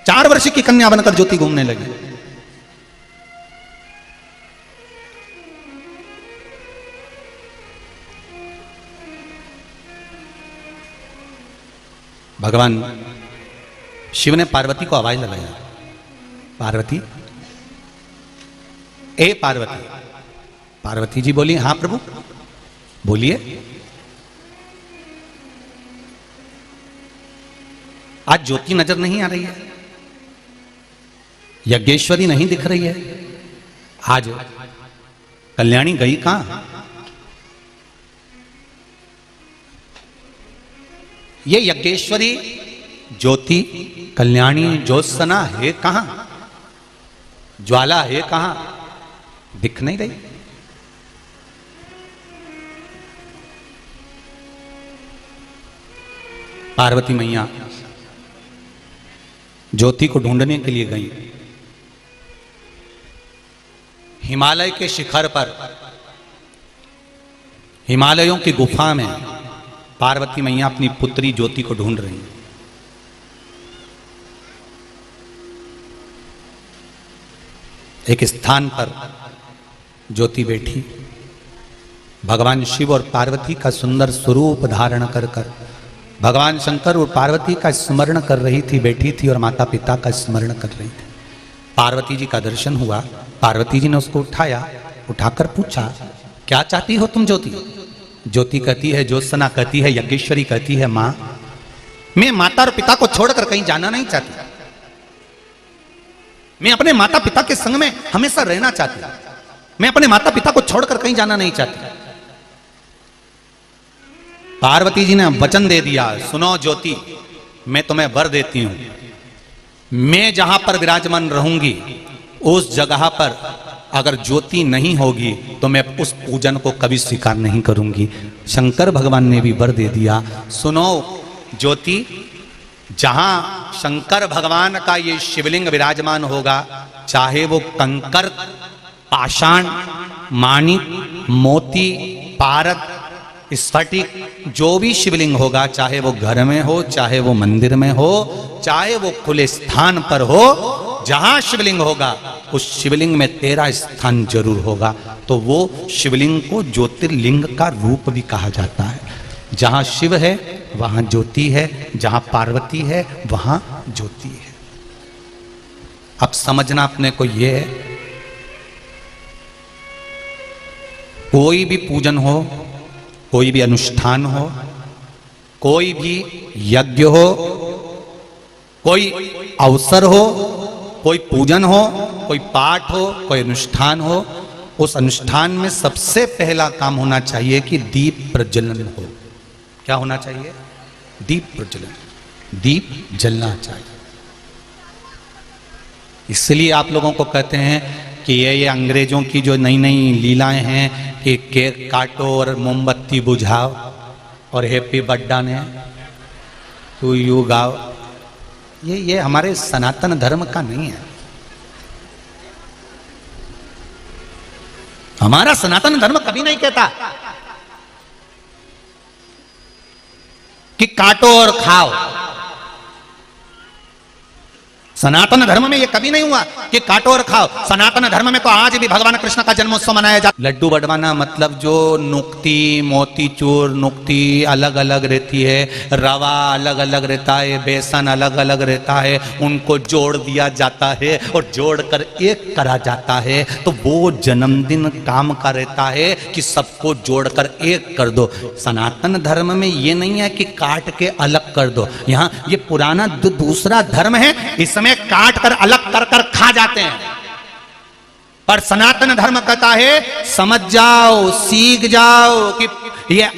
चार वर्ष की कन्या बनकर ज्योति घूमने लगी। भगवान शिव ने पार्वती को आवाज लगाया, पार्वती, ए पार्वती। पार्वती जी बोली, हाँ प्रभु बोलिए। आज ज्योति नजर नहीं आ रही है, यज्ञेश्वरी नहीं दिख रही है, आज कल्याणी गई कहां? ये यज्ञेश्वरी ज्योति कल्याणी ज्योत्सना है कहां? ज्वाला है कहां? दिख नहीं रही। पार्वती मैया ज्योति को ढूंढने के लिए गई। हिमालय के शिखर पर, हिमालयों की गुफा में पार्वती मैया अपनी पुत्री ज्योति को ढूंढ रही। एक स्थान पर ज्योति बैठी, भगवान शिव और पार्वती का सुंदर स्वरूप धारण कर कर भगवान शंकर और पार्वती का स्मरण कर रही थी, बैठी थी और माता पिता का स्मरण कर रही थी। पार्वती जी का दर्शन हुआ, पार्वती जी ने उसको उठाया, उठाकर पूछा, क्या चाहती हो तुम ज्योति? ज्योति कहती है, ज्योत्सना कहती है, यज्ञेश्वरी कहती है, मां मैं माता और पिता को छोड़कर कहीं जाना नहीं चाहती, मैं अपने माता पिता के संग में हमेशा रहना चाहती हूं, मैं अपने माता पिता को छोड़कर कहीं जाना नहीं चाहती। पार्वती जी ने वचन दे दिया, सुनो ज्योति, मैं तुम्हें वर देती हूं, मैं जहां पर विराजमान रहूंगी उस जगह पर अगर ज्योति नहीं होगी तो मैं उस पूजन को कभी स्वीकार नहीं करूंगी। शंकर भगवान ने भी वर दे दिया, सुनो ज्योति, जहां शंकर भगवान का ये शिवलिंग विराजमान होगा, चाहे वो कंकर, पाषाण, माणिक, मोती, पारद, स्फटिक, जो भी शिवलिंग होगा, चाहे वो घर में हो, चाहे वो मंदिर में हो, चाहे वो खुले स्थान पर हो, जहां शिवलिंग होगा उस शिवलिंग में तेरा स्थान जरूर होगा। तो वो शिवलिंग को ज्योतिर्लिंग का रूप भी कहा जाता है। जहां शिव है वहां ज्योति है, जहां पार्वती है वहां ज्योति है। अब समझना अपने को ये है, कोई भी पूजन हो, कोई भी अनुष्ठान हो, कोई भी यज्ञ हो, कोई अवसर हो, कोई पूजन हो, कोई पाठ हो, कोई अनुष्ठान हो, उस अनुष्ठान में सबसे पहला काम होना चाहिए कि दीप प्रज्वलन हो। क्या होना चाहिए? दीप प्रज्वलन, दीप जलना चाहिए। इसलिए आप लोगों को कहते हैं कि ये अंग्रेजों की जो नई नई लीलाएं हैं कि केक काटो और मोमबत्ती बुझाओ और हैप्पी बर्थडे ने टू यू गाओ, ये हमारे सनातन धर्म का नहीं है। हमारा सनातन धर्म कभी नहीं कहता कि काटो और खाओ। सनातन धर्म में यह कभी नहीं हुआ कि काटो और खाओ। सनातन धर्म में तो आज भी भगवान कृष्ण का जन्मोत्सव मनाया जाता। लड्डू बंटवाना मतलब जो नुक्ती, मोतीचूर, नुक्ती अलग अलग रहती है, रवा अलग अलग रहता है, बेसन अलग अलग रहता है, उनको जोड़ दिया जाता है और जोड़कर एक करा जाता है। तो वो जन्मदिन काम का रहता है कि सबको जोड़कर एक कर दो। सनातन धर्म में ये नहीं है कि काट के अलग कर दो। यहाँ ये पुराना दूसरा धर्म है, इसमें काट कर अलग कर कर खा जाते हैं। पर सनातन धर्म कहता है समझ जाओ, सीख जाओ कि ये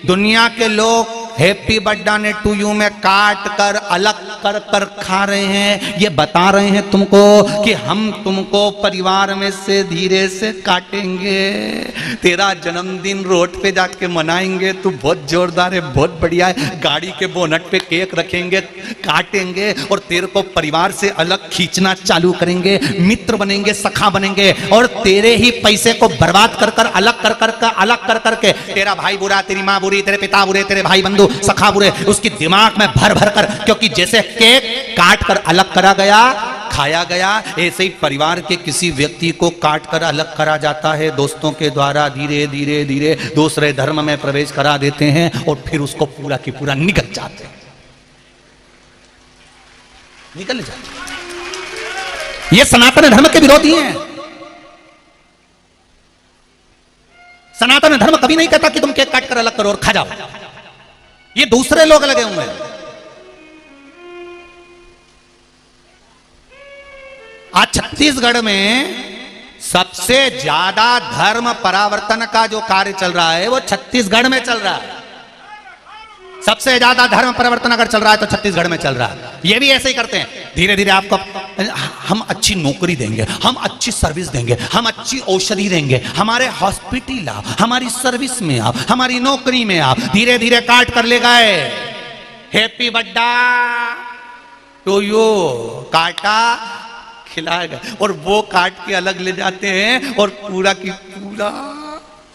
दुनिया के लोग हैप्पी बर्थडे टू यू में काट कर अलग कर कर खा रहे हैं। ये बता रहे हैं तुमको कि हम तुमको परिवार में से धीरे से काटेंगे, तेरा जन्मदिन रोड पे जाके मनाएंगे, तू बहुत जोरदार है, बहुत बढ़िया है, गाड़ी के बोनट पे केक रखेंगे, काटेंगे और तेरे को परिवार से अलग खींचना चालू करेंगे, मित्र बनेंगे, सखा बनेंगे और तेरे ही पैसे को बर्बाद कर कर अलग कर करके तेरा भाई बुरा, तेरी माँ बुरी, तेरे पिता बुरे, तेरे भाई बंधु सखा बुरे, उसकी दिमाग में भर भर कर, क्योंकि जैसे केक काट कर अलग करा गया, खाया गया, ऐसे ही परिवार के किसी व्यक्ति को काट कर अलग करा जाता है दोस्तों के द्वारा। धीरे धीरे धीरे दूसरे धर्म में प्रवेश करा देते हैं और फिर उसको पूरा की पूरा निकल जाते हैं, निकल जाते। ये सनातन धर्म के विरोधी हैं। सनातन धर्म कभी नहीं कहता कि तुम केक काट कर अलग करो और खा जाओ। ये दूसरे लोग लगे हुए हैं। आज छत्तीसगढ़ में सबसे ज्यादा धर्म परावर्तन का जो कार्य चल रहा है वो छत्तीसगढ़ में चल रहा है। सबसे ज्यादा धर्म परिवर्तन अगर चल रहा है तो छत्तीसगढ़ में चल रहा है। ये भी ऐसे ही करते हैं, धीरे धीरे आपको हम अच्छी नौकरी देंगे, हम अच्छी सर्विस देंगे, हम अच्छी औषधि देंगे, हमारे हॉस्पिटल आप, हमारी सर्विस में आप, हमारी नौकरी में आप, धीरे धीरे काट कर ले गए हैप्पी बर्थडे टू यू, काटा खिलाएगा और वो काट के अलग ले जाते हैं और पूरा की पूरा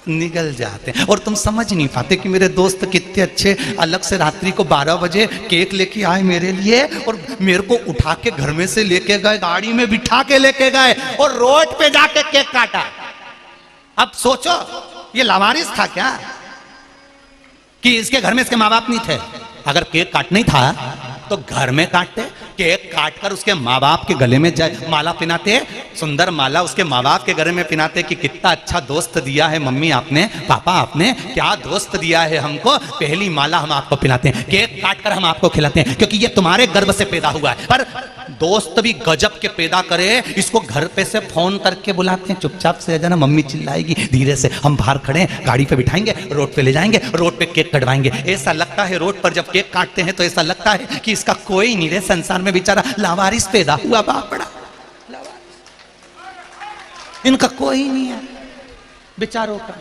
निकल जाते हैं। और तुम समझ नहीं पाते कि मेरे दोस्त कितने अच्छे, अलग से रात्रि को 12 बजे केक लेके आए मेरे लिए और मेरे को उठा के घर में से लेके गए, गाड़ी में बिठा के लेके गए और रोड पे जाके केक काटा। अब सोचो ये लावारिस था क्या कि इसके घर में इसके माँ बाप नहीं थे? अगर केक काटना ही था तो घर में काटते, केक काट कर उसके माँ बाप के गले में माला पहनाते, सुंदर माला उसके माँ बाप के गले में पहनाते कि कितना अच्छा दोस्त दिया है मम्मी आपने, पापा आपने, क्या दोस्त दिया है हमको, पहली माला हम आपको पहनाते हैं, केक काट कर हम आपको खिलाते हैं क्योंकि ये तुम्हारे गर्भ से पैदा हुआ है। पर दोस्त भी गजब के पैदा करे, इसको घर पे से फोन करके बुलाते हैं, चुपचाप से जाना, मम्मी चिल्लाएगी, धीरे से हम बाहर खड़े हैं, गाड़ी पे बिठाएंगे, रोड पे ले जाएंगे, रोड पे केक कटवाएंगे। ऐसा लगता है रोड पर जब केक काटते हैं तो ऐसा लगता है कि इसका कोई नहीं रहे संसार में, बेचारा लावारिस पैदा हुआ, बाप बड़ा इनका कोई नहीं है बेचारों का।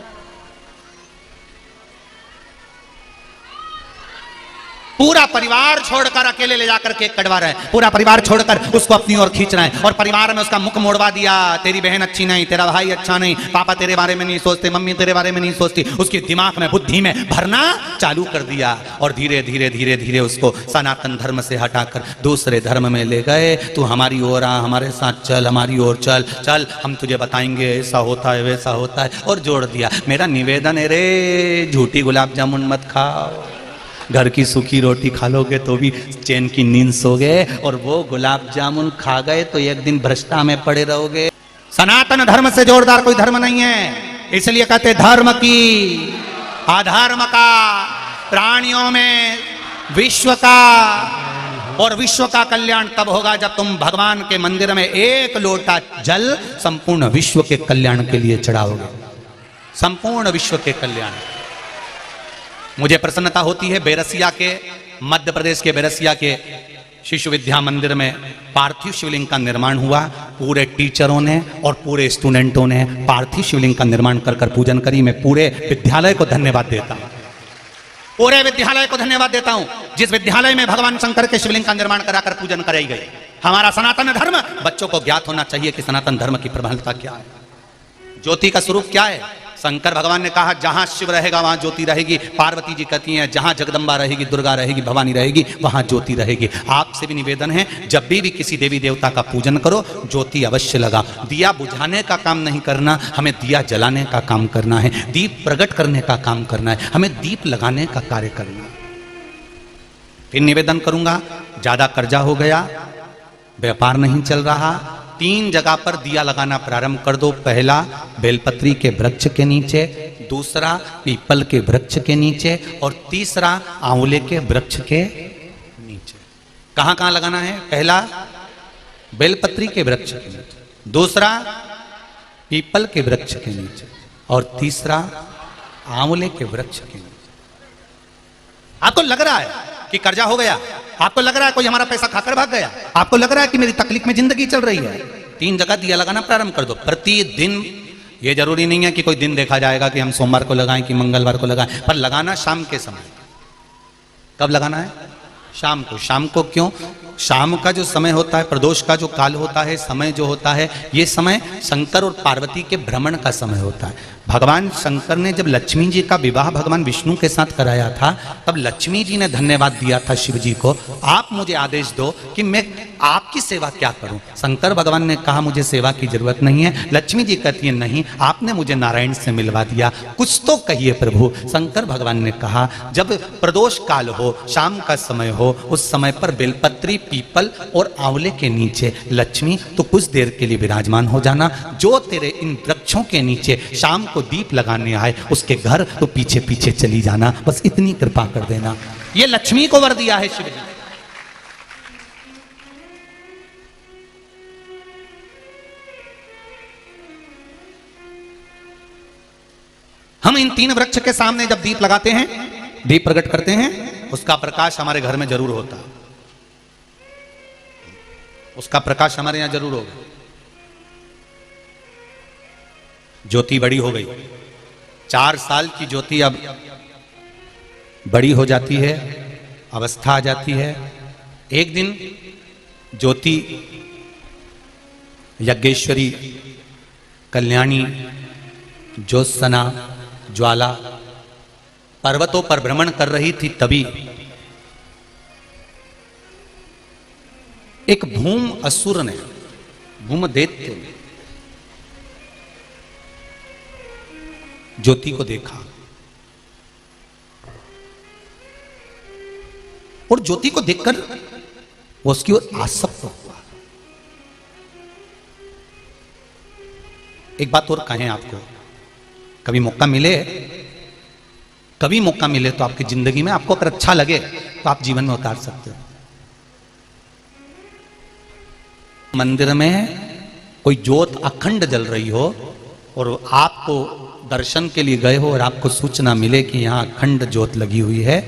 पूरा परिवार छोड़कर अकेले ले जाकर केक कटवा रहे हैं, पूरा परिवार छोड़कर उसको अपनी ओर खींच रहे हैं और परिवार में उसका मुख मोड़वा दिया। तेरी बहन अच्छी नहीं, तेरा भाई अच्छा नहीं, पापा तेरे बारे में नहीं सोचते, मम्मी तेरे बारे में नहीं सोचती, उसके दिमाग में बुद्धि में भरना चालू कर दिया और धीरे धीरे धीरे धीरे उसको सनातन धर्म से हटाकर दूसरे धर्म में ले गए। तू हमारी ओर आ, हमारे साथ चल, हमारी ओर चल, चल हम तुझे बताएंगे ऐसा होता है वैसा होता है, और जोड़ दिया। मेरा निवेदन है रे, झूठी गुलाब जामुन मत खाओ, घर की सूखी रोटी खा लोगे तो भी चैन की नींद सोगे, और वो गुलाब जामुन खा गए तो एक दिन भ्रष्टा में पड़े रहोगे। सनातन धर्म से जोरदार कोई धर्म नहीं है, इसलिए कहते धर्म की अधर्म का, प्राणियों में विश्व का, और विश्व का कल्याण तब होगा जब तुम भगवान के मंदिर में एक लोटा जल संपूर्ण विश्व के कल्याण के लिए चढ़ाओगे, संपूर्ण विश्व के कल्याण। मुझे प्रसन्नता होती है बेरसिया के, मध्य प्रदेश के बेरसिया के शिशु विद्या मंदिर में पार्थिव शिवलिंग का निर्माण हुआ। पूरे टीचरों ने और पूरे स्टूडेंटों ने पार्थिव शिवलिंग का निर्माण कर पूजन करी। मैं पूरे विद्यालय को धन्यवाद देता हूं, पूरे विद्यालय को धन्यवाद देता हूं जिस विद्यालय में भगवान शंकर के शिवलिंग का निर्माण कराकर पूजन कराई गई। हमारा सनातन धर्म, बच्चों को ज्ञात होना चाहिए कि सनातन धर्म की प्रबलता क्या है, ज्योति का स्वरूप क्या है। शंकर भगवान ने कहा जहां शिव रहेगा वहां ज्योति रहेगी। पार्वती जी कहती हैं जहां जगदम्बा रहेगी, दुर्गा रहेगी, भवानी रहेगी, वहां ज्योति रहेगी। आपसे भी निवेदन है, जब भी किसी देवी देवता का पूजन करो ज्योति अवश्य लगा। दिया बुझाने का काम नहीं करना, हमें दिया जलाने का काम करना है, दीप प्रकट करने का काम करना है, हमें दीप लगाने का कार्य करना है। फिर निवेदन करूंगा, ज्यादा कर्जा हो गया, व्यापार नहीं चल रहा, 3 जगह पर दिया लगाना प्रारंभ कर दो। पहला बेलपत्री के वृक्ष के नीचे, दूसरा पीपल के वृक्ष के नीचे, और तीसरा आंवले के वृक्ष के नीचे। कहां कहां लगाना है? पहला बेलपत्री के वृक्ष के नीचे, दूसरा पीपल के वृक्ष के नीचे, और तीसरा आंवले के वृक्ष के नीचे। आपको लग रहा है कि कर्जा हो गया, आपको लग रहा है कोई हमारा पैसा खाकर भाग गया, आपको लग रहा है कि मेरी तकलीफ में जिंदगी चल रही है, 3 जगह दिया लगाना प्रारंभ कर दो प्रतिदिन। ये जरूरी नहीं है कि कोई दिन देखा जाएगा कि हम सोमवार को लगाएं कि मंगलवार को लगाएं, पर लगाना शाम के समय। कब लगाना है? शाम को। शाम को क्यों? शाम का जो समय होता है, प्रदोष का जो काल होता है, समय जो होता है, ये समय शंकर और पार्वती के भ्रमण का समय होता है। भगवान शंकर ने जब लक्ष्मी जी का विवाह भगवान विष्णु के साथ कराया था, तब लक्ष्मी जी ने धन्यवाद दिया था शिव जी को, आप मुझे आदेश दो कि मैं आपकी सेवा क्या करूं। शंकर भगवान ने कहा मुझे सेवा की जरूरत नहीं है। लक्ष्मी जी कहती है नहीं, आपने मुझे नारायण से मिलवा दिया, कुछ तो कहिए प्रभु। शंकर भगवान ने कहा जब प्रदोष काल हो, शाम का समय हो, उस समय पर बेलपत्री, पीपल और आंवले के नीचे लक्ष्मी तो कुछ देर के लिए विराजमान हो जाना। जो तेरे इन वृक्षों के नीचे शाम को दीप लगाने आए उसके घर तो पीछे पीछे चली जाना, बस इतनी कृपा कर देना। ये लक्ष्मी को वर दिया है शिव जी। हम इन 3 वृक्ष के सामने जब दीप लगाते हैं, दीप प्रकट करते हैं, उसका प्रकाश हमारे घर में जरूर होता है, उसका प्रकाश हमारे यहां जरूर होगा। ज्योति बड़ी हो गई, 4 साल की ज्योति अब बड़ी हो जाती है, अवस्था आ जाती है। एक दिन ज्योति यज्ञेश्वरी, कल्याणी, ज्योत्सना, ज्वाला पर्वतों पर भ्रमण कर रही थी, तभी एक भूम असुर ने, भूम दैत्य ने ज्योति को देखा और ज्योति को देखकर वो उसकी ओर आसक्त हुआ। एक बात और कहें आपको, कभी मौका मिले, कभी मौका मिले तो आपकी जिंदगी में आपको अगर अच्छा लगे तो आप जीवन में उतार सकते हो। मंदिर में कोई ज्योत अखंड जल रही हो और आपको दर्शन के लिए गए हो और आपको सूचना मिले कि यहाँ अखंड ज्योत लगी हुई है,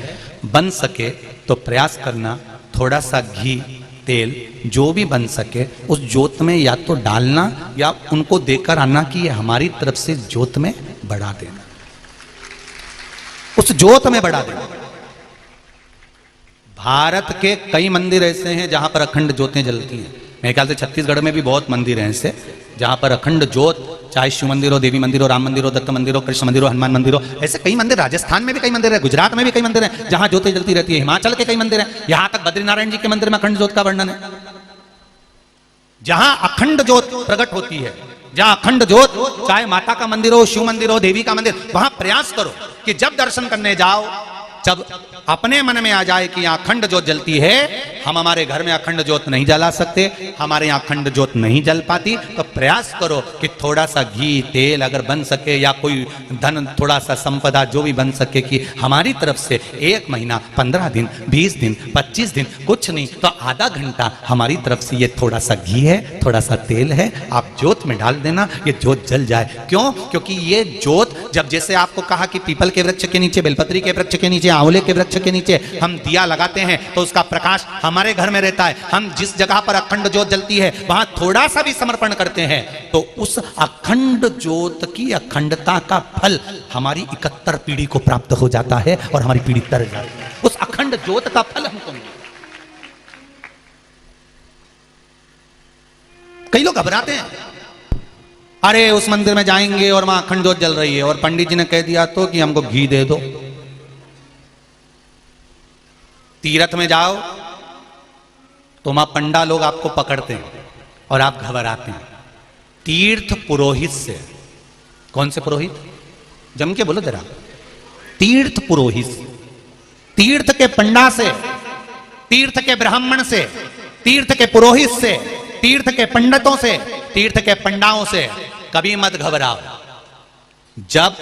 बन सके तो प्रयास करना थोड़ा सा घी, तेल जो भी बन सके उस ज्योत में या तो डालना या उनको देकर आना कि ये हमारी तरफ से ज्योत में बढ़ा देना, उस ज्योत में बढ़ा देना। भारत के कई मंदिर ऐसे हैं जहां पर अखंड ज्योतें जलती हैं। मेरे ख्याल से छत्तीसगढ़ में भी बहुत मंदिर हैं ऐसे जहां पर अखंड ज्योत, चाहे शिव मंदिर हो, देवी मंदिर हो, राम मंदिर हो, दत्त मंदिर हो, कृष्ण मंदिर हो, हनुमान मंदिर हो, ऐसे कई मंदिर। राजस्थान में भी कई मंदिर है, गुजरात में भी कई मंदिर हैं जहां ज्योतें जलती रहती है, हिमाचल के कई मंदिर हैं, यहां तक बद्रीनारायण जी के मंदिर में अखंड ज्योत का वर्णन है। जहां अखंड ज्योत प्रकट होती है, जहां अखंड ज्योत, चाहे माता का मंदिर हो, शिव मंदिर हो, देवी का मंदिर, वहां प्रयास करो कि जब दर्शन करने जाओ, जब अपने मन में आ जाए कि यहाँ अखंड ज्योत जलती है, हम हमारे घर में अखंड ज्योत नहीं जला सकते, हमारे यहाँ अखंड ज्योत नहीं जल पाती, तो प्रयास करो कि थोड़ा सा घी तेल अगर बन सके या कोई धन, थोड़ा सा संपदा जो भी बन सके, कि हमारी तरफ से 1 महीना, 15 दिन, 20 दिन, 25 दिन, कुछ नहीं तो आधा घंटा हमारी तरफ से ये थोड़ा सा घी है, थोड़ा सा तेल है, आप ज्योत में डाल देना, ये ज्योत जल जाए। क्यों? क्योंकि ये ज्योत, जब जैसे आपको कहा कि पीपल के वृक्ष के नीचे, बेलपत्री के वृक्ष के नीचे, आंवले के वृक्ष के नीचे हम दिया लगाते हैं तो उसका प्रकाश हमारे घर में रहता है। हम जिस जगह पर अखंड ज्योत जलती है वहां थोड़ा सा भी समर्पण करते हैं तो उस अखंड ज्योत की अखंडता का फल हमारी 71 पीढ़ी को प्राप्त हो जाता है और हमारी पीढ़ी तर जाती है। उस अखंड ज्योत का फल हमको मिले। कई लोग घबराते हैं, अरे उस मंदिर में जाएंगे और वहां अखंड ज्योत जल रही है और पंडित जी ने कह दिया तो कि हमको घी दे दो। तीर्थ में जाओ तो वहां पंडा लोग आपको पकड़ते हैं और आप घबराते हैं। तीर्थ पुरोहित से, कौन से पुरोहित? जम के बोलो जरा। तीर्थ पुरोहित, तीर्थ के पंडा से, तीर्थ के ब्राह्मण से, तीर्थ के पुरोहित से, तीर्थ के पंडितों से, तीर्थ के पंडाओं से कभी मत घबराओ। जब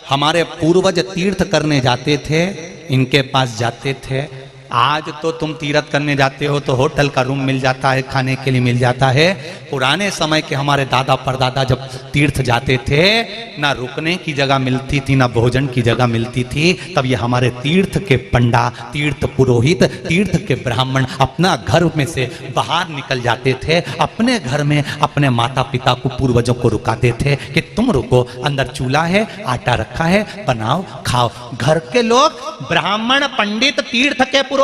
हमारे पूर्वज तीर्थ करने जाते थे, इनके पास जाते थे, आज तो तुम तीर्थ करने जाते हो तो होटल का रूम मिल जाता है, खाने के लिए मिल जाता है। पुराने समय के हमारे दादा परदादा जब तीर्थ जाते थे, ना रुकने की जगह मिलती थी, ना भोजन की जगह मिलती थी। तब ये हमारे तीर्थ के पंडा, तीर्थ पुरोहित, तीर्थ के ब्राह्मण अपना घर में से बाहर निकल जाते थे, अपने घर में अपने माता पिता को, पूर्वजों को रुकाते थे कि तुम रुको, अंदर चूल्हा है, आटा रखा है, बनाओ खाओ। घर के लोग, ब्राह्मण, पंडित, तीर्थ के पुरोहित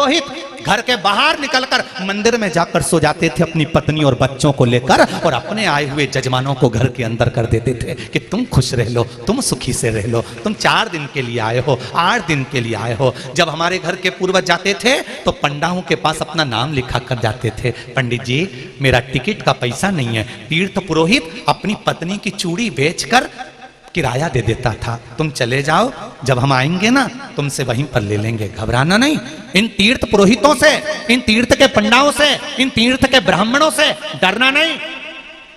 घर के बाहर निकलकर मंदिर में जाकर सो जाते थे अपनी पत्नी और बच्चों को लेकर, और अपने आए हुए जजमानों को घर के अंदर कर देते थे कि तुम खुश रह लो, तुम सुखी से रह लो, तुम 4 दिन के लिए आए हो, 8 दिन के लिए आए हो। जब हमारे घर के पूर्वज जाते थे तो पंडाओं के पास अपना नाम लिखा कर जाते थे, पंडित जी मेरा टिकट का पैसा नहीं है। तीर्थ पुरोहित अपनी पत्नी की चूड़ी बेचकर किराया दे देता था, तुम चले जाओ, जब हम आएंगे ना तुमसे वहीं पर ले लेंगे, घबराना नहीं। इन तीर्थ पुरोहितों से, इन तीर्थ के पंडाओं से, इन तीर्थ के ब्राह्मणों से डरना नहीं,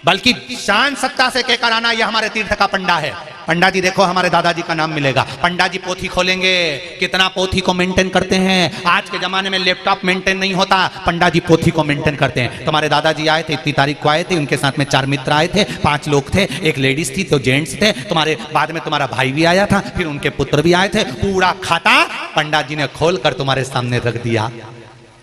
बल्कि शान सत्ता से कहकर आना, यह हमारे तीर्थ का पंडा है। पंडा जी देखो, हमारे दादाजी का नाम मिलेगा। पंडा जी पोथी खोलेंगे, कितना पोथी को मेंटेन करते हैं। आज के जमाने में लैपटॉप मेंटेन नहीं होता, पंडा जी पोथी को मेंटेन करते हैं। तुम्हारे दादाजी आए थे, इतनी तारीख को आए थे, उनके साथ में 4 मित्र आए थे, 5 लोग थे, एक लेडीज थी, तो जेंट्स थे। तुम्हारे बाद में तुम्हारा भाई भी आया था, फिर उनके पुत्र भी आए थे। पूरा खाता पंडा जी ने खोल कर तुम्हारे सामने रख दिया।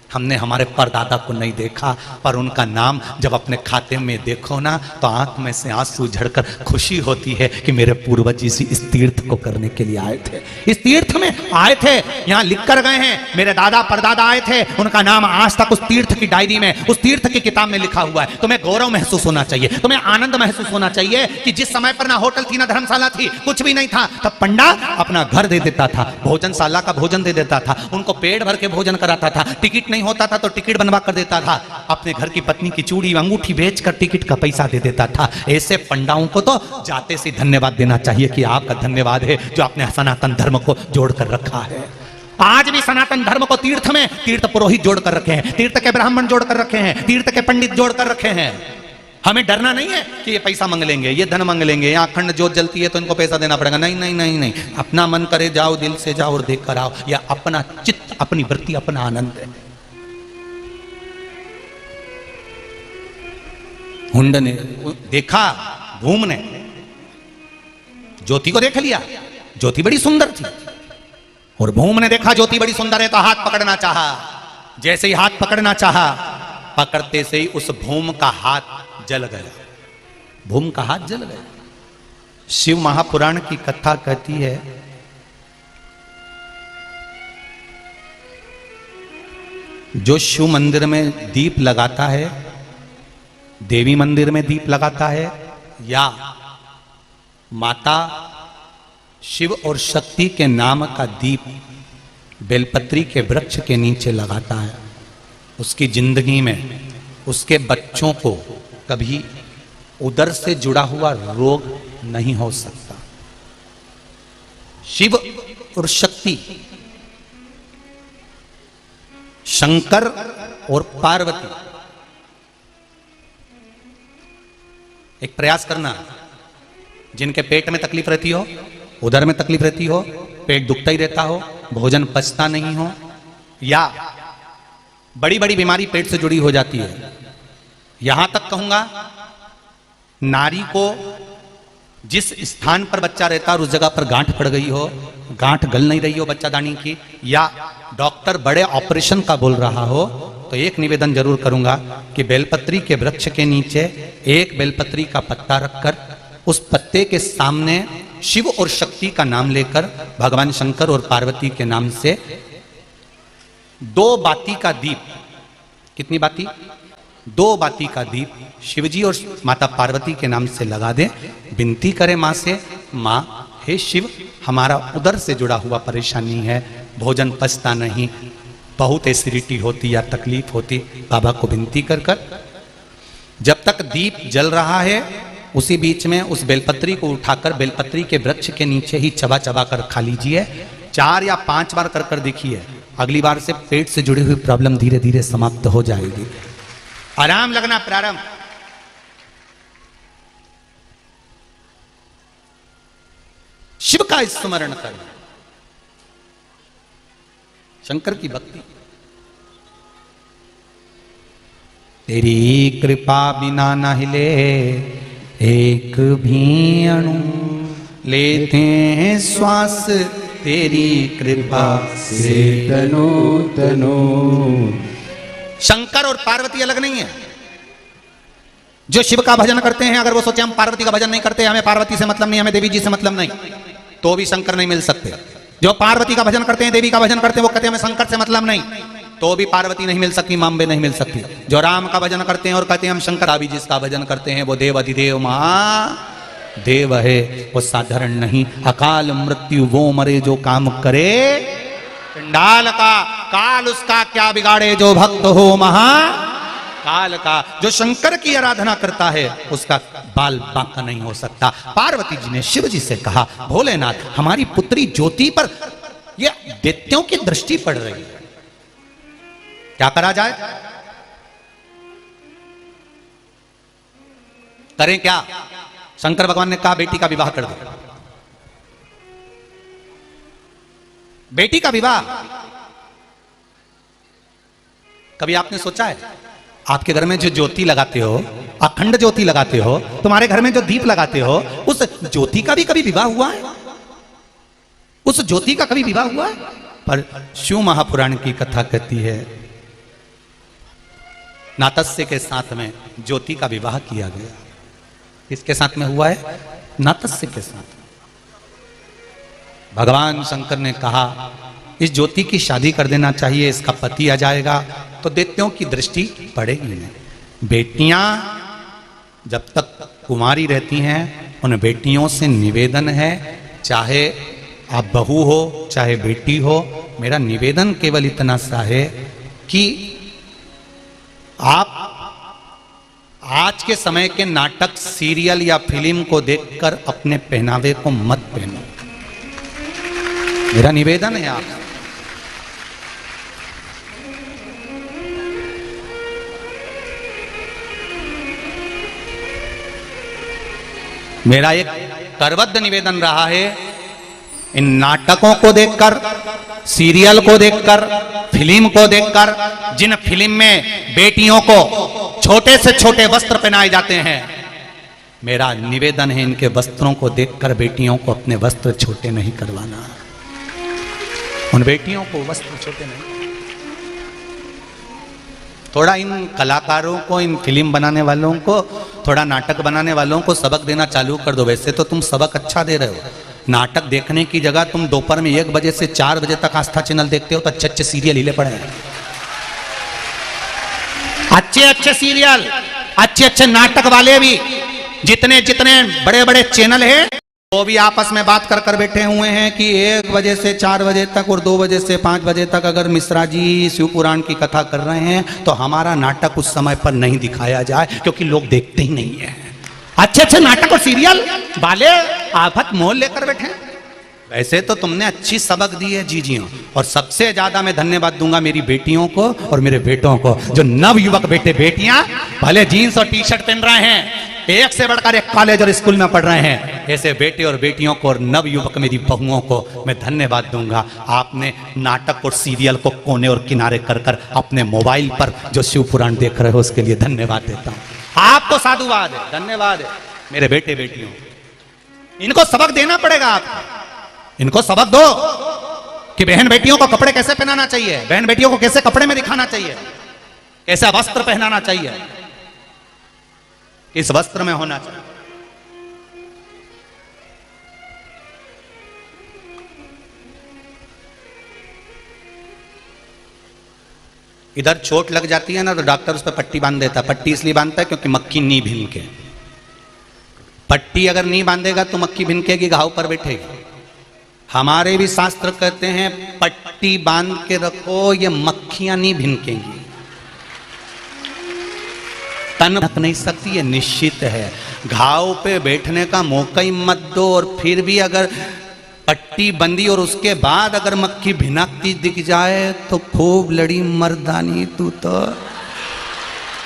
हमने हमारे परदादा को नहीं देखा, पर उनका नाम जब अपने खाते में देखो ना तो आंख में से आंसू झड़कर खुशी होती है कि मेरे पूर्वज इस तीर्थ को करने के लिए आए थे, इस तीर्थ में आए थे, यहाँ लिख कर गए हैं, मेरे दादा परदादा आए थे, उनका नाम आज तक उस तीर्थ की डायरी में, उस तीर्थ की किताब में लिखा हुआ है। तुम्हें गौरव महसूस होना चाहिए, तुम्हें आनंद महसूस होना चाहिए कि जिस समय पर ना होटल थी, ना धर्मशाला थी, कुछ भी नहीं था, तब पंडा अपना घर दे देता था, भोजनशाला का भोजन दे देता था, उनको पेट भर के भोजन कराता था। टिकट होता था तो टिकट बनवा कर देता था, अपने घर की पत्नी की चूड़ी अंगूठी बेचकर टिकट का पैसा दे देता था। ऐसे पंडाओं को तो जाते से धन्यवाद देना चाहिए कि आपका धन्यवाद है जो आपने सनातन धर्म को जोड़कर रखा है। आज भी सनातन धर्म को तीर्थ में तीर्थ पुरोहित जोड़कर रखे हैं, तीर्थ के ब्राह्मण जोड़कर रखे हैं, तीर्थ के पंडित जोड़कर रखे हैं। हमें डरना नहीं है कि ये पैसा मांग लेंगे, ये धन मांग लेंगे, यहाँ अखंड ज्योत जलती है तो इनको पैसा देना पड़ेगा। नहीं नहीं नहीं नहीं, अपना मन करे जाओ, दिल से जाओ और देख कर आओ, या अपना चित्त, अपनी वृत्ति, अपना आनंद है। हुंड ने देखा, भूम ने ज्योति को देख लिया, ज्योति बड़ी सुंदर थी, और भूम ने देखा ज्योति बड़ी सुंदर है तो हाथ पकड़ना चाहा। जैसे ही हाथ पकड़ना चाहा, पकड़ते से ही उस भूम का हाथ जल गया, भूम का हाथ जल गया। शिव महापुराण की कथा कहती है जो शिव मंदिर में दीप लगाता है, देवी मंदिर में दीप लगाता है, या माता शिव और शक्ति के नाम का दीप बेलपत्री के वृक्ष के नीचे लगाता है, उसकी जिंदगी में उसके बच्चों को कभी उदर से जुड़ा हुआ रोग नहीं हो सकता। शिव और शक्ति, शंकर और पार्वती, एक प्रयास करना, जिनके पेट में तकलीफ रहती हो, उदर में तकलीफ रहती हो, पेट दुखता ही रहता हो, भोजन पचता नहीं हो, या बड़ी बड़ी बीमारी पेट से जुड़ी हो जाती है, यहां तक कहूंगा नारी को जिस स्थान पर बच्चा रहता है और उस जगह पर गांठ पड़ गई हो, गांठ गल नहीं रही हो बच्चादानी की, या डॉक्टर बड़े ऑपरेशन का बोल रहा हो, तो एक निवेदन जरूर करूंगा कि बेलपत्री के वृक्ष के नीचे एक बेलपत्री का पत्ता रखकर उस पत्ते के सामने शिव और शक्ति का नाम लेकर भगवान शंकर और पार्वती के नाम से 2 बाती का दीप, कितनी बाती? 2 बाती का दीप शिवजी और माता पार्वती के नाम से लगा दें, विनती करें मां से, मां हे शिव, हमारा उदर से जुड़ा हुआ परेशानी है, भोजन पचता नहीं, बहुत एसिडिटी होती या तकलीफ होती, बाबा को विनती कर कर जब तक दीप जल रहा है उसी बीच में उस बेलपत्री को उठाकर बेलपत्री के वृक्ष के नीचे ही चबा चबा कर खा लीजिए। 4 या 5 बार कर कर देखिए, अगली बार से पेट से जुड़ी हुई प्रॉब्लम धीरे धीरे समाप्त हो जाएगी, आराम लगना प्रारंभ। शिव का स्मरण करना, शंकर की भक्ति। तेरी कृपा बिना न हिले एक भी अणु, लेते हैं श्वास तेरी कृपा से तनो तनो। शंकर और पार्वती अलग नहीं है। जो शिव का भजन करते हैं, अगर वो सोचे हम पार्वती का भजन नहीं करते, हमें पार्वती से मतलब नहीं, हमें देवी जी से मतलब नहीं, तो भी शंकर नहीं मिल सकते। जो पार्वती का भजन करते हैं, देवी का भजन करते हैं, वो कहते हैं हमें शंकर से मतलब नहीं, तो भी पार्वती नहीं मिल सकती, मांबे नहीं मिल सकती। जो राम का भजन करते हैं और कहते हैं हम शंकर, अभी जिसका भजन करते हैं वो देव अधिदेव महादेव है, वो साधारण नहीं। अकाल मृत्यु वो मरे जो काम करे, चंडाल का काल उसका क्या बिगाड़े, जो भक्त हो महाकाल का। जो शंकर की आराधना करता है उसका बाल बांका नहीं हो सकता। पार्वती जी ने शिव जी से कहा, भोलेनाथ हमारी पुत्री ज्योति पर ये दैत्यों की दृष्टि पड़ रही है, क्या करा जाए? करें क्या? शंकर भगवान ने कहा बेटी का विवाह कर दो। बेटी का विवाह कभी आपने सोचा है? आपके घर में जो ज्योति लगाते हो, अखंड ज्योति लगाते हो, तुम्हारे घर में जो दीप लगाते हो, उस ज्योति का भी कभी विवाह हुआ है? उस ज्योति का कभी विवाह हुआ है? पर शिव महापुराण की कथा कहती है नातस्य के साथ में ज्योति का विवाह किया गया। किसके साथ में हुआ है? नातस्य के साथ। भगवान शंकर ने कहा इस ज्योति की शादी कर देना चाहिए, इसका पति आ जाएगा तो दैत्यों की दृष्टि पड़ेगी नहीं। बेटियां जब तक कुंवारी रहती हैं, उन बेटियों से निवेदन है, चाहे आप बहू हो चाहे बेटी हो, मेरा निवेदन केवल इतना सा है कि आप आज के समय के नाटक, सीरियल या फिल्म को देखकर अपने पहनावे को मत पहनो, मेरा निवेदन है आप। मेरा एक करबद्ध निवेदन रहा है, इन नाटकों को देखकर, सीरियल को देखकर, फिल्म को देखकर, जिन फिल्म में बेटियों को छोटे से छोटे वस्त्र पहनाए जाते हैं, मेरा निवेदन है इनके वस्त्रों को देखकर बेटियों को अपने वस्त्र छोटे नहीं करवाना। उन बेटियों को वस्त्र छोटे नहीं। थोड़ा इन कलाकारों को, इन फिल्म बनाने वालों को, थोड़ा नाटक बनाने वालों को सबक देना चालू कर दो। वैसे तो तुम सबक अच्छा दे रहे हो, नाटक देखने की जगह तुम दोपहर में 1 बजे से 4 बजे तक आस्था चैनल देखते हो, तो अच्छे अच्छे सीरियल हिले पड़े हैं। अच्छे अच्छे सीरियल, अच्छे अच्छे नाटक वाले भी, जितने जितने बड़े बड़े चैनल हैं वो भी आपस में बात कर कर बैठे हुए हैं कि 1 बजे से 4 बजे तक और 2 बजे से 5 बजे तक अगर मिश्रा जी शिव पुराण की कथा कर रहे हैं तो हमारा नाटक उस समय पर नहीं दिखाया जाए, क्योंकि लोग देखते ही नहीं है। अच्छे अच्छे नाटक और सीरियल वाले आफत मोल लेकर बैठे हैं। वैसे तो तुमने अच्छी सबक दी है जीजियों, और सबसे ज्यादा मैं धन्यवाद दूंगा मेरी बेटियों को और मेरे बेटों को, जो नव युवक बेटे बेटियां भले जीन्स और टी शर्ट पहन रहे हैं, एक से बढ़कर एक कॉलेज और स्कूल में पढ़ रहे हैं, ऐसे बेटे और बेटियों को और नव युवक मेरी बहुओं को मैं धन्यवाद दूंगा। आपने नाटक और सीरियल को कोने और किनारे कर कर अपने मोबाइल पर जो शिव पुराण देख रहे हो उसके लिए धन्यवाद देता हूं। आपको साधुवाद है, धन्यवाद है मेरे बेटे बेटियों। इनको सबक देना पड़ेगा, आपको इनको सबक दो कि बहन बेटियों को कपड़े कैसे पहनाना चाहिए, बहन बेटियों को कैसे कपड़े में दिखाना चाहिए, कैसा वस्त्र पहनाना चाहिए, किस वस्त्र में होना चाहिए। इधर चोट लग जाती है ना तो डॉक्टर उस पर पट्टी बांध देता। पट्टी इसलिए बांधता है क्योंकि मक्खी नहीं भिनके। पट्टी अगर नहीं बांधेगा तो मक्खी भिनकेगी, घाव पर बैठेगी। हमारे भी शास्त्र कहते हैं पट्टी बांध के रखो, ये मक्खियां नहीं भिनकेंगी। तन ढक नहीं सकती, ये निश्चित है। घाव पे बैठने का मौका ही मत दो, और फिर भी अगर पट्टी बंदी और उसके बाद अगर मक्खी भिनकती दिख जाए तो खूब लड़ी मर्दानी तू तो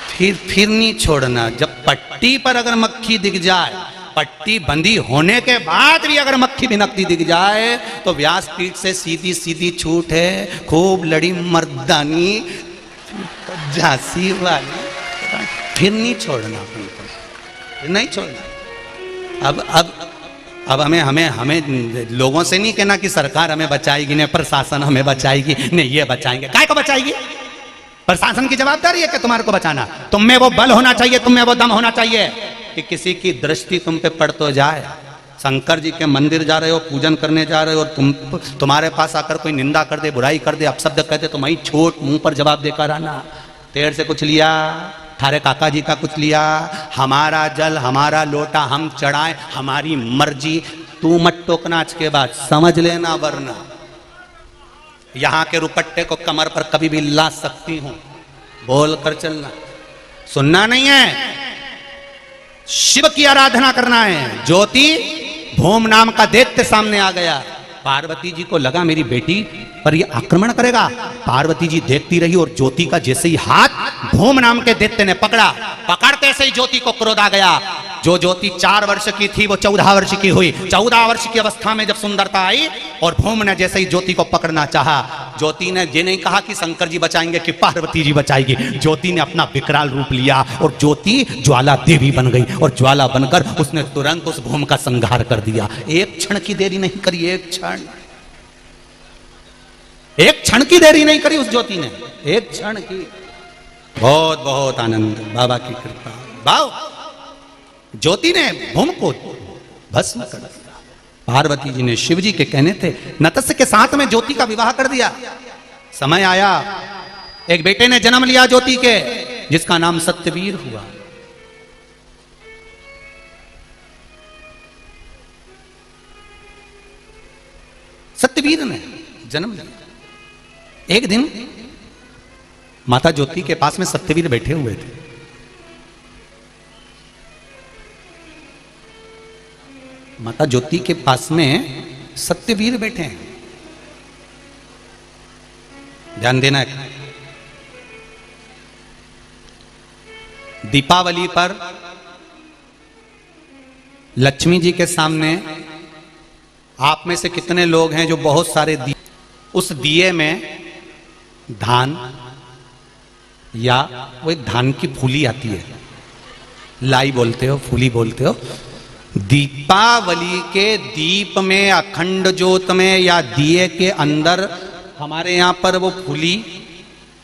फिर नहीं छोड़ना। जब पट्टी पर अगर मक्खी दिख जाए, पट्टी बंदी होने के बाद भी अगर मक्खी भिनकती दिख जाए तो व्यासपीठ से सीधी सीधी छूट है, खूब लड़ी मर्दानी झांसी वाली, फिर नहीं छोड़ना, फिर नहीं छोड़ना। अब हमें लोगों से नहीं कहना कि सरकार हमें बचाएगी, नहीं प्रशासन हमें बचाएगी, नहीं ये बचाएंगे। काय को बचाएगी? प्रशासन की जवाबदारी है कि तुम्हारे को बचाना। तुम में वो बल होना चाहिए, तुम में वो दम होना चाहिए कि किसी की दृष्टि तुम पे पड़ तो जाए। शंकर जी के मंदिर जा रहे हो, पूजन करने जा रहे हो, और तुम्हारे पास आकर कोई निंदा कर दे, बुराई कर दे, अपशब्द कह दे, तो वही छोट मुंह पर जवाब देकर आना। तेर से कुछ लिया, थारे काका जी का कुछ लिया, हमारा जल हमारा लोटा हम चढ़ाएं, हमारी मर्जी, तू मत टोकना। आज के बाद समझ लेना, वरना यहां के रुपट्टे को कमर पर कभी भी ला सकती हूं, बोल कर चलना। सुनना नहीं है, शिव की आराधना करना है। ज्योति भूम नाम का दैत्य सामने आ गया। पार्वती जी को लगा मेरी बेटी पर ये आक्रमण करेगा। पार्वती जी देखती रही और ज्योति का जैसे ही हाथ भूम नाम के दैत्य ने पकड़ा, पकड़ते से ही ज्योति को क्रोध आ गया। जो ज्योति 4 वर्ष की थी वो 14 वर्ष की हुई। 14 वर्ष की अवस्था में जब सुंदरता आई और भूम ने जैसे ही ज्योति को पकड़ना चाहा, ज्योति ने ये नहीं कहा कि शंकर जी बचाएंगे कि पार्वती जी बचाएगी। ज्योति ने अपना विकराल रूप लिया और ज्योति ज्वाला देवी बन गई, और ज्वाला बनकर उसने तुरंत उस भूम का संहार कर दिया। एक क्षण की देरी नहीं करी, एक क्षण की देरी नहीं करी उस ज्योति ने, एक क्षण की। बहुत बहुत आनंद, बाबा की कृपा। भाव ज्योति ने भूम को भस्म कर दिया। पार्वती जी ने शिव जी के कहने थे नतस्य के साथ में ज्योति का विवाह कर दिया। समय आया, एक बेटे ने जन्म लिया ज्योति के, जिसका नाम सत्यवीर हुआ। सत्यवीर ने जन्म लिया। एक दिन माता ज्योति के पास में सत्यवीर बैठे हुए थे। माता ज्योति के पास में सत्यवीर बैठे हैं। ध्यान देना है। दीपावली पर लक्ष्मी जी के सामने आप में से कितने लोग हैं जो बहुत सारे दिए, उस दिए में धान या वो एक धान की फूली आती है, लाई बोलते हो, फूली बोलते हो। दीपावली के दीप में, अखंड ज्योत में या दिए के अंदर हमारे यहाँ पर वो फूली,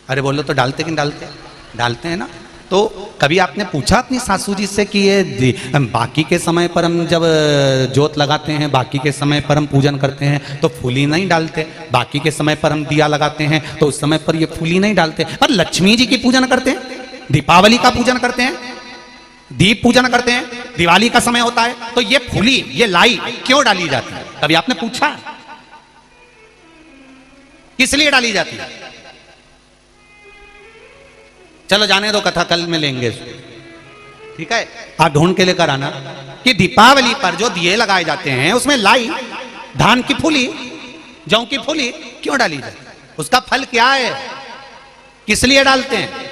अरे बोलो तो डालते कि नहीं डालते हैं ना। तो कभी आपने पूछा अपनी सासू जी से कि ये बाकी के समय पर हम जब जोत लगाते हैं, बाकी के समय पर हम पूजन करते हैं तो फूली नहीं डालते, बाकी के समय पर हम दिया लगाते हैं तो उस समय पर ये फूली नहीं डालते, पर लक्ष्मी जी की पूजन करते हैं दीपावली का पूजन करते हैं, दीप पूजन करते हैं, दिवाली का समय होता है तो ये फूली, ये लाई क्यों डाली जाती है? कभी आपने पूछा किस लिए डाली जाती है? चलो जाने दो, कथा कल में लेंगे, ठीक है? आप ढूंढ के लेकर आना कि दीपावली पर जो दिए लगाए जाते हैं उसमें लाई, धान की फूली, जौ की फूली क्यों डाली जाती है? उसका फल क्या है? किस लिए डालते हैं?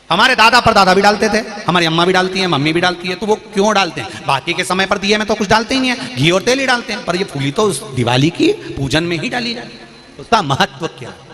हमारे दादा परदादा भी डालते थे, हमारी अम्मा भी डालती है, मम्मी भी डालती है, तो वो क्यों डालते हैं? बाकी के समय पर दिए में तो कुछ डालते ही नहीं है, घी और तेल ही डालते हैं, पर ये फूली तो उस दिवाली की पूजन में ही डाली जाती है। उसका महत्व क्या है?